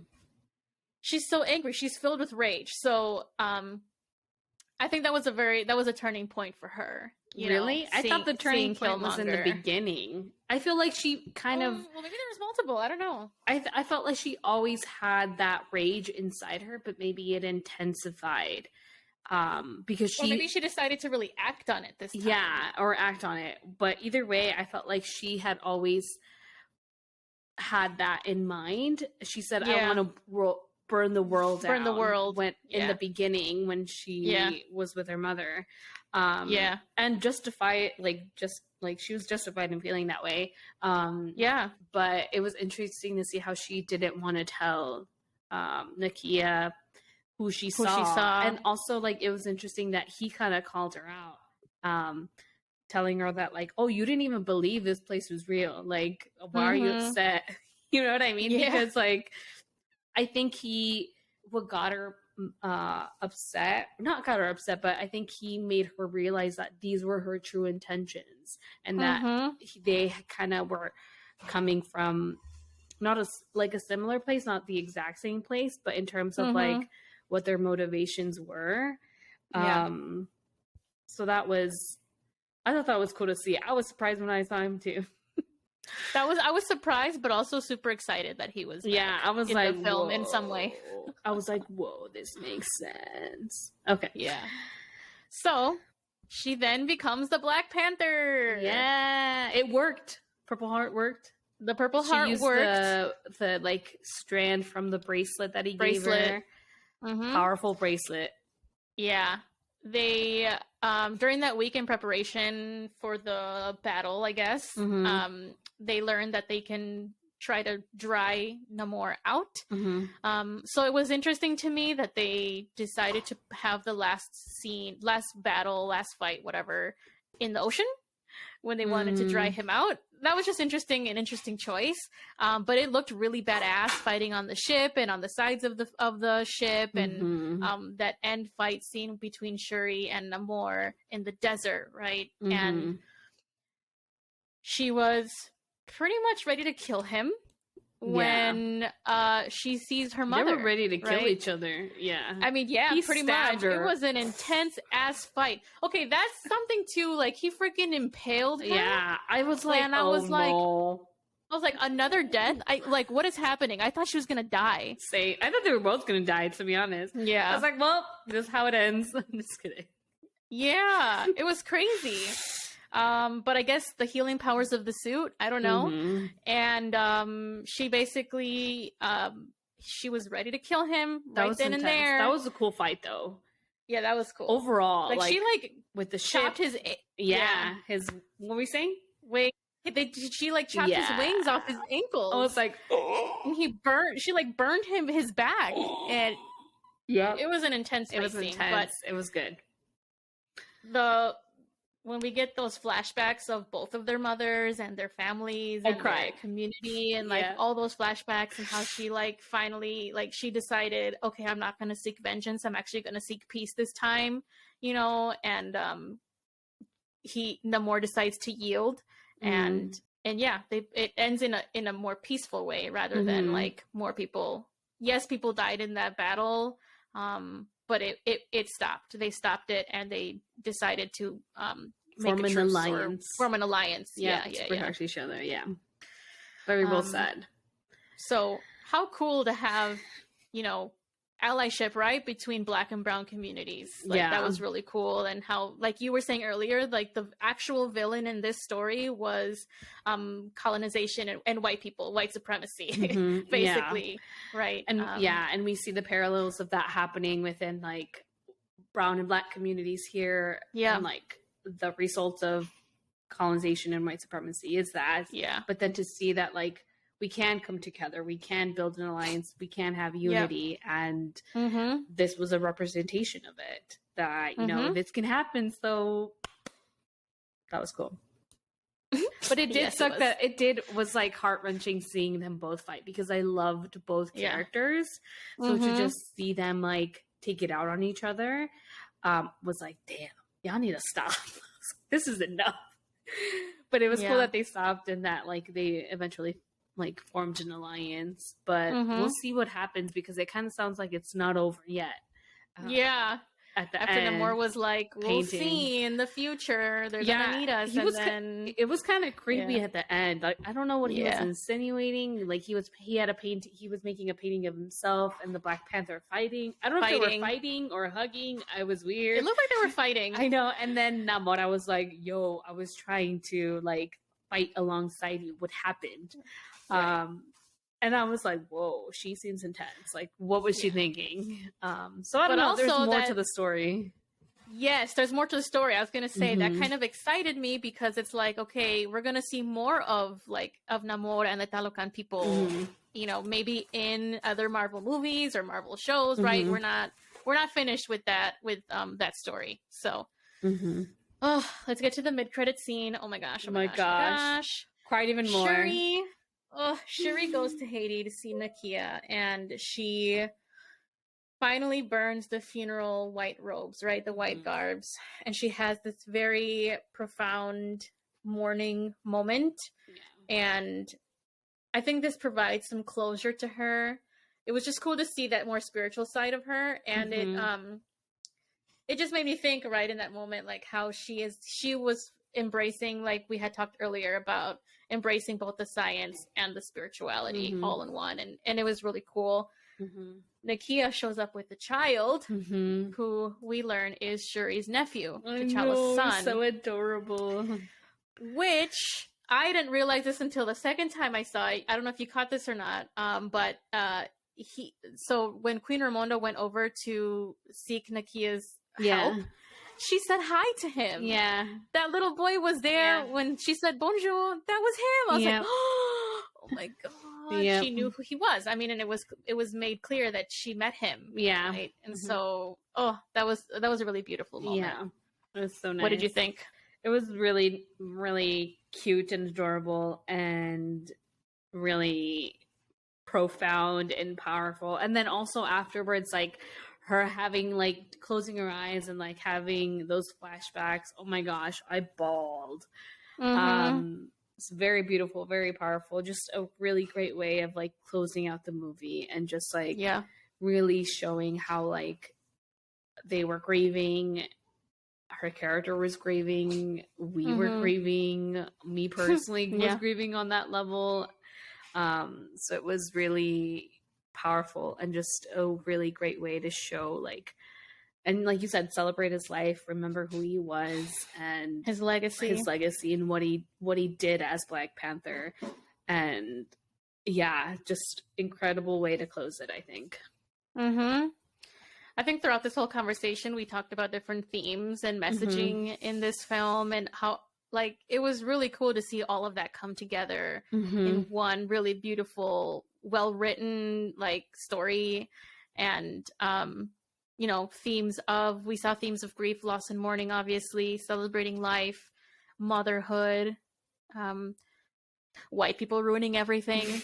She's so angry. She's filled with rage. So I think that was a turning point for her. Really? I thought the turning point was in the beginning. I feel like she kind of... Well, maybe there was multiple. I don't know. I felt like she always had that rage inside her, but maybe it intensified. Because or maybe she decided to really act on it this time. Yeah, or act on it. But either way, I felt like she had always had that in mind. She said, I want to burn the world down. Burn the world. In the beginning when she was with her mother. And justify it, like she was justified in feeling that way. But it was interesting to see how she didn't want to tell Nakia who she saw. And also, like, it was interesting that he kind of called her out, telling her that, like, oh, you didn't even believe this place was real. Like, why are you upset? You know what I mean? Because, like, I think what got her upset, not got her upset, but I think he made her realize that these were her true intentions, and that they kind of were coming from not a similar place, not the exact same place, but in terms of like what their motivations were. So I thought that was cool to see. I was surprised when I saw him too. I was surprised, but also super excited that he was back I was in like, the film whoa. in some way. I was like, whoa, this makes sense. Okay. Yeah. So she then becomes the Black Panther. Yeah, it worked. Purple Heart worked. The Purple Heart worked. The like strand from the bracelet that he gave her. Powerful bracelet. Yeah. They during that week in preparation for the battle, I guess, they learned that they can try to dry Namor out. So it was interesting to me that they decided to have the last fight, whatever, in the ocean when they wanted to dry him out. That was just an interesting choice. But it looked really badass fighting on the ship and on the sides of the ship, and that end fight scene between Shuri and Namor in the desert, right? And she was pretty much ready to kill him when she sees her mother. They were ready to kill each other. Yeah. I mean, he pretty much. her. It was an intense ass fight. Okay, that's something too. Like, he freaking impaled her. Yeah. I was like, and I was like, another death? What is happening? I thought she was gonna die. I thought they were both gonna die, to be honest. Yeah. I was like, well, this is how it ends. I'm just kidding. Yeah, it was crazy. But I guess the healing powers of the suit, I don't know. Mm-hmm. And she basically she was ready to kill him right then intense. and there. That was a cool fight, though. Yeah, that was cool. Overall, like she like with the chopped ship, his, what were we saying? Wait, she like chopped his wings off his ankles. I was like, and she like burned his back, and it was an intense. It was scene, intense. But it was good. When we get those flashbacks of both of their mothers and their families and their community and like all those flashbacks and how she like finally like she decided, okay, I'm not going to seek vengeance. I'm actually going to seek peace this time, you know, and Namor decides to yield and yeah, it ends in a more peaceful way rather than like more people. Yes, people died in that battle. But it stopped. They stopped it, and they decided to form an alliance. Yeah, to protect each other. Yeah, very well said. So how cool to have, you know, allyship, right, between Black and Brown communities. Like that was really cool. And how, like you were saying earlier, like the actual villain in this story was colonization and white people, white supremacy, basically, right? And and we see the parallels of that happening within like Brown and Black communities here. And like the results of colonization and white supremacy is that. But then to see that like we can come together, we can build an alliance, we can have unity, and this was a representation of it. That, you know, this can happen, so that was cool. But it did suck that it was like heart-wrenching seeing them both fight, because I loved both characters. So to just see them like take it out on each other was like, damn, y'all need to stop. This is enough. But it was cool that they stopped and that like they eventually like formed an alliance, but we'll see what happens, because it kind of sounds like it's not over yet. At the after end, Namor was like, we'll see in the future, they're gonna need us. It was kind of creepy at the end. Like, I don't know what he was insinuating. Like he was making a painting of himself and the Black Panther fighting. I don't know if they were fighting or hugging. I was weird. It looked like they were fighting. I know. And then Namor was like, yo, I was trying to like fight alongside you. What happened? And I was like, whoa, she seems intense. Like, what was she thinking? So I don't know. There's more to the story. Yes, there's more to the story. I was going to say that kind of excited me, because it's like, okay, we're going to see more of Namor and the Talocan people, you know, maybe in other Marvel movies or Marvel shows, right? We're not finished with that story. So, let's get to the mid-credit scene. Oh my gosh. Oh my gosh. Cried even more. Shuri goes to Haiti to see Nakia, and she finally burns the funeral white robes, right? The white garbs. And she has this very profound mourning moment. And I think this provides some closure to her. It was just cool to see that more spiritual side of her. And it just made me think, right, in that moment, like how she was embracing, like we had talked earlier about embracing both the science and the spirituality all in one, and it was really cool. Nakia shows up with the child, who we learn is Shuri's nephew, T'Challa's son. So adorable. Which I didn't realize this until the second time I saw it. I don't know if you caught this or not, but so when Queen Ramonda went over to seek Nakia's help, she said hi to him. That little boy was there when she said bonjour. That was him. I was like, oh my god. She knew who he was. I mean, and it was made clear that she met him. Right? And so, that was a really beautiful moment. It was so nice. What did you think? It was really, really cute and adorable and really profound and powerful. And then also afterwards, like, her having like closing her eyes and like having those flashbacks. Oh my gosh, I bawled. It's very beautiful, very powerful. Just a really great way of like closing out the movie and just like really showing how like they were grieving. Her character was grieving. We were grieving. Me personally was grieving on that level. So it was really powerful and just a really great way to show like and like you said, celebrate his life, remember who he was and his legacy and what he did as Black Panther. And yeah, just incredible way to close it, I think. I think throughout this whole conversation, we talked about different themes and messaging in this film, and how, like, it was really cool to see all of that come together in one really beautiful, well-written, like, story. And, you know, we saw themes of grief, loss, and mourning, obviously, celebrating life, motherhood, white people ruining everything.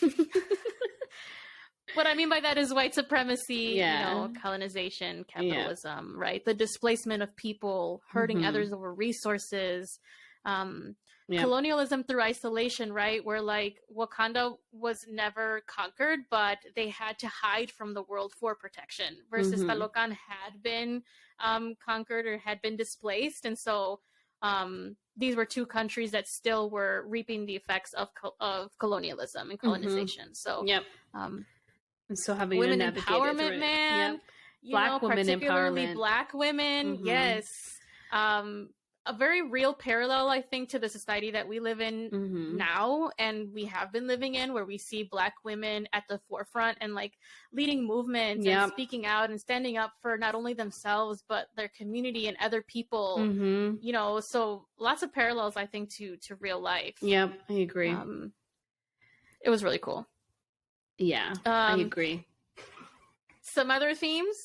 What I mean by that is white supremacy, you know, colonization, capitalism, right? The displacement of people, hurting others over resources, colonialism through isolation, right? Where, like, Wakanda was never conquered, but they had to hide from the world for protection, versus Talocan had been conquered or had been displaced. And so these were two countries that still were reaping the effects of colonialism and colonization. So, and so having women empowerment, man. Black women particularly empowerment. Black women, yes. A very real parallel, I think, to the society that we live in now, and we have been living in, where we see Black women at the forefront and, like, leading movements and speaking out and standing up for not only themselves but their community and other people. You know, so lots of parallels, I think, to real life. Yep, I agree. It was really cool. Yeah, I agree. Some other themes,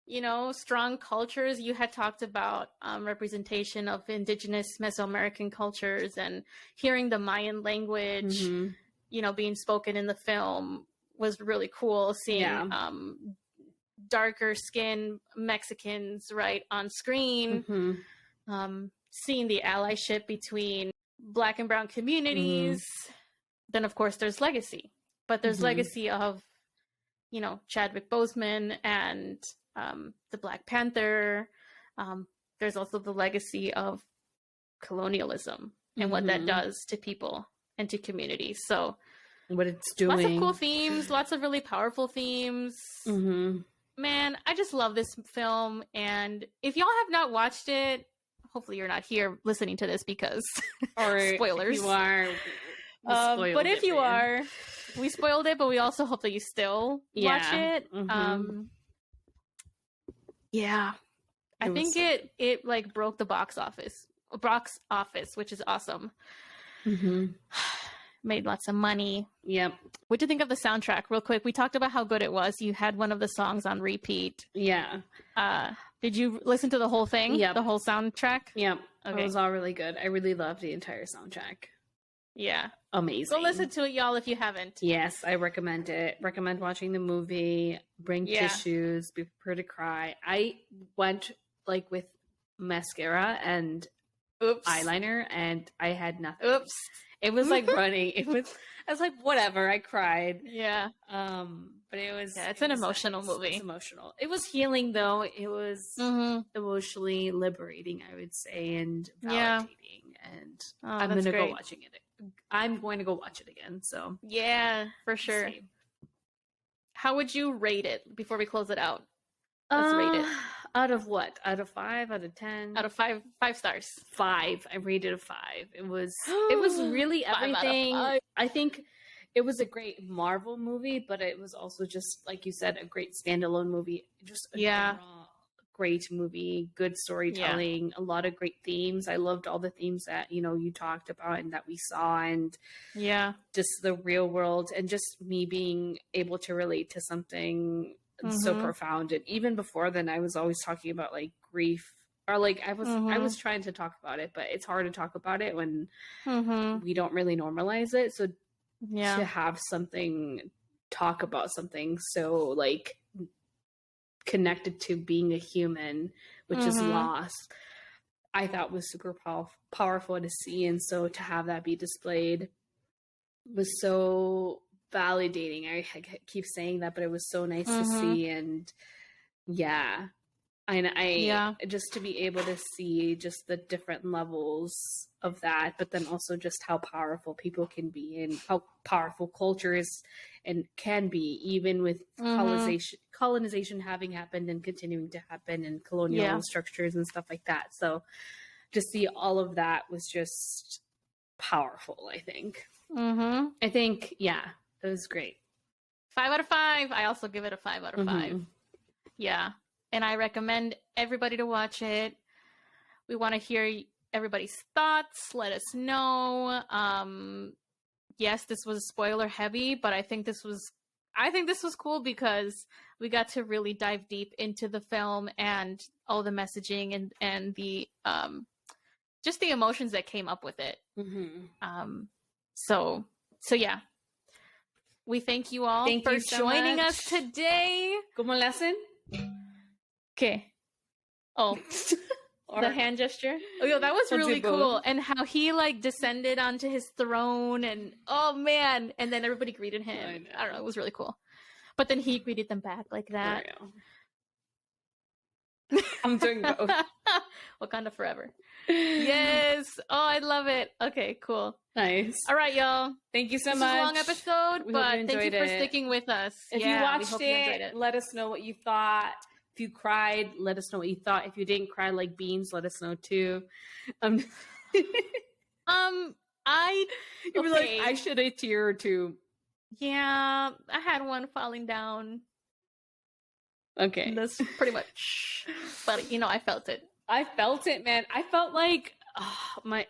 you know, strong cultures. You had talked about representation of indigenous Mesoamerican cultures, and hearing the Mayan language, you know, being spoken in the film was really cool. Seeing darker skinned Mexicans, right, on screen. Seeing the allyship between Black and brown communities. Then, of course, there's legacy. But there's legacy of, you know, Chadwick Boseman and the Black Panther. There's also the legacy of colonialism and what that does to people and to communities. So what it's doing. Lots of cool themes, lots of really powerful themes. Man, I just love this film. And if y'all have not watched it, hopefully you're not here listening to this because spoilers. If you are, but if you are, we spoiled it, but we also hope that you still watch it. I think it like broke the box office, which is awesome. Made lots of money. Yep. What do you think of the soundtrack, real quick? We talked about how good it was. You had one of the songs on repeat. Yeah. Did you listen to the whole thing? Yep. The whole soundtrack? Yep. Okay. It was all really good. I really loved the entire soundtrack. Yeah. Amazing. Go listen to it, y'all, if you haven't. Yes, I recommend it. Recommend watching the movie. Bring tissues. Be prepared to cry. I went like with mascara and eyeliner, and I had nothing. It was like running. I was like, whatever. I cried. Yeah. But it was. Yeah, it's an emotional movie. It's emotional. It was healing, though. It was emotionally liberating, I would say, and validating. And I'm going to go watching it. I'm going to go watch it again. So yeah, for sure. Same. How would you rate it before we close it out? Let's rate it. Out of what? Out of 5? Out of 10? Out of 5 stars. 5. I rated a 5. It was really everything. I think it was a great Marvel movie, but it was also just, like you said, a great standalone movie. Just a great movie, good storytelling, a lot of great themes. I loved all the themes that, you know, you talked about and that we saw, and just the real world, and just me being able to relate to something so profound. And even before then, I was always talking about like grief, or like I was trying to talk about it, but it's hard to talk about it when we don't really normalize it. So to have something, talk about something so like connected to being a human, which is loss, I thought was super powerful to see. And so to have that be displayed was so validating. I keep saying that, but it was so nice to see. And I just to be able to see just the different levels of that, but then also just how powerful people can be and how powerful cultures and can be, even with colonization having happened and continuing to happen, and colonial structures and stuff like that. So to see all of that was just powerful, I think. I think, yeah, it was great. 5 out of 5. I also give it a 5 out of 5. Yeah. And I recommend everybody to watch it. We want to hear everybody's thoughts. Let us know. Yes, this was spoiler heavy, but I think this was cool because we got to really dive deep into the film and all the messaging and the just the emotions that came up with it. So yeah. We thank you all for joining us today. ¿Cómo le hacen? ¿Qué? Oh, the hand gesture. Oh, yo, that was really cool. And how he like descended onto his throne, and oh man, and then everybody greeted him. I don't know, it was really cool. But then he greeted them back like that. I'm doing both. Wakanda forever. Yes. Oh, I love it. Okay, cool. Nice. All right, y'all. Thank you so much. much. This was a long episode, but thank you for sticking with us. If you watched it, let us know what you thought. If you cried, let us know what you thought. If you didn't cry like beans, let us know too. You were like, I shed a tear or two. Yeah, I had one falling down. Okay. That's pretty much. But I felt it. I felt it, man. I felt like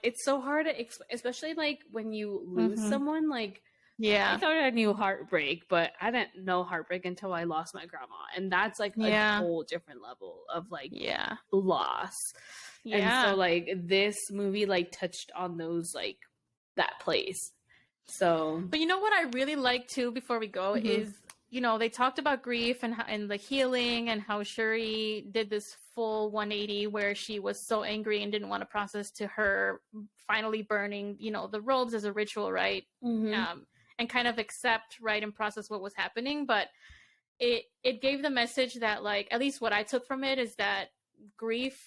it's so hard to explain, especially like when you lose someone. Like, I thought I knew heartbreak, but I didn't know heartbreak until I lost my grandma, and that's like a whole different level of like loss. And so like this movie like touched on those like that place. So, but you know what I really like too, before we go, is they talked about grief and the healing, and how Shuri did this full 180 where she was so angry and didn't want to process, to her finally burning, the robes as a ritual, right? And kind of accept, right, and process what was happening. But it gave the message that, like, at least what I took from it is that grief,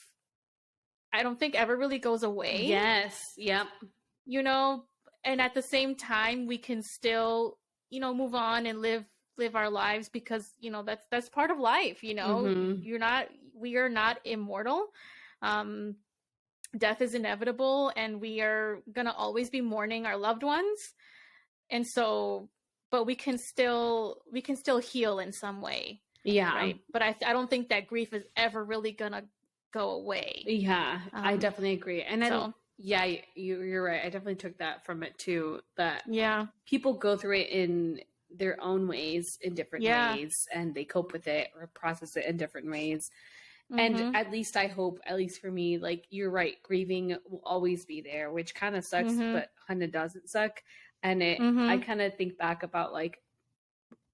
I don't think ever really goes away. Yes. Yep. And at the same time, we can still, move on and live our lives, because that's part of life. We are not immortal. Death is inevitable, and we are gonna always be mourning our loved ones. And so, but we can still heal in some way. Right. But I don't think that grief is ever really gonna go away. I definitely agree. And you're right. I definitely took that from it too, that people go through it in their own ways, in different ways, and they cope with it or process it in different ways. And at least I hope, at least for me, like, you're right, grieving will always be there, which kind of sucks, but kind of doesn't suck. And I kind of think back about, like,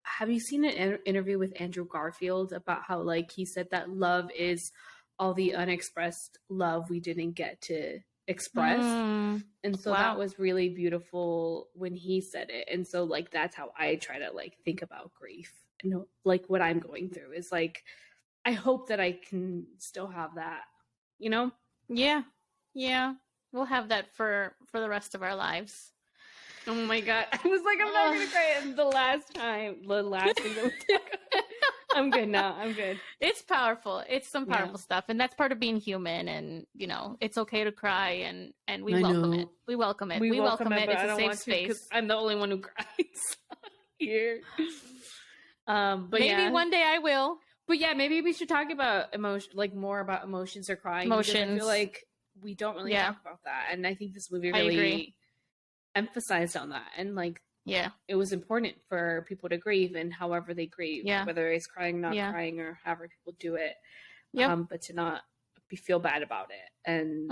have you seen an interview with Andrew Garfield about how, like, he said that love is all the unexpressed love we didn't get to express. And so that was really beautiful when he said it. And so, like, that's how I try to, like, think about grief. And, like, what I'm going through is, like, I hope that I can still have that, Yeah. We'll have that for the rest of our lives. Oh my God. I was like, I'm not going to cry. The last thing that we took. I'm good now. I'm good. It's powerful. It's some powerful stuff. And that's part of being human. And, it's okay to cry, and we welcome it. We welcome it. We welcome it. It's a safe space. I'm the only one who cries here. But maybe one day I will. But yeah, maybe we should talk about more about emotions or crying. Emotions. I feel like we don't really talk about that. And I think this movie really emphasized on that. And like, it was important for people to grieve, and however they grieve, whether it's crying, not crying, or however people do it. But to not feel bad about it. And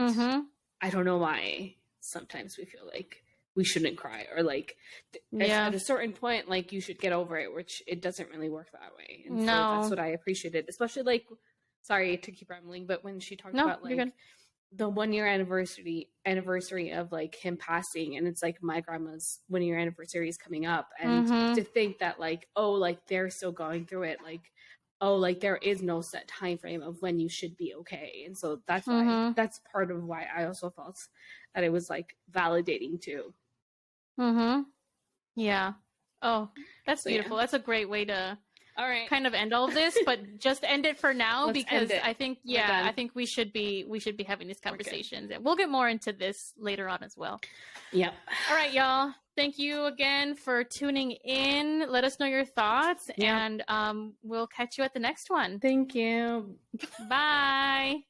I don't know why sometimes we feel like we shouldn't cry, or like at a certain point, like, you should get over it, which it doesn't really work that way. And so that's what I appreciated, especially, like, sorry to keep rambling, but when she talked about like the 1 year anniversary of like him passing, and it's like my grandma's 1 year anniversary is coming up, and to think that like, oh, like they're still going through it, like oh, like there is no set time frame of when you should be okay. And so that's part of why I also felt that it was like validating too. Yeah. Oh, that's beautiful. That's a great way to all right, kind of end all of this, but just end it for now. Let's because end it. I think I think we should be having these conversations, and we'll get more into this later on as well. Yep. All right, y'all. Thank you again for tuning in. Let us know your thoughts, and we'll catch you at the next one. Thank you. Bye.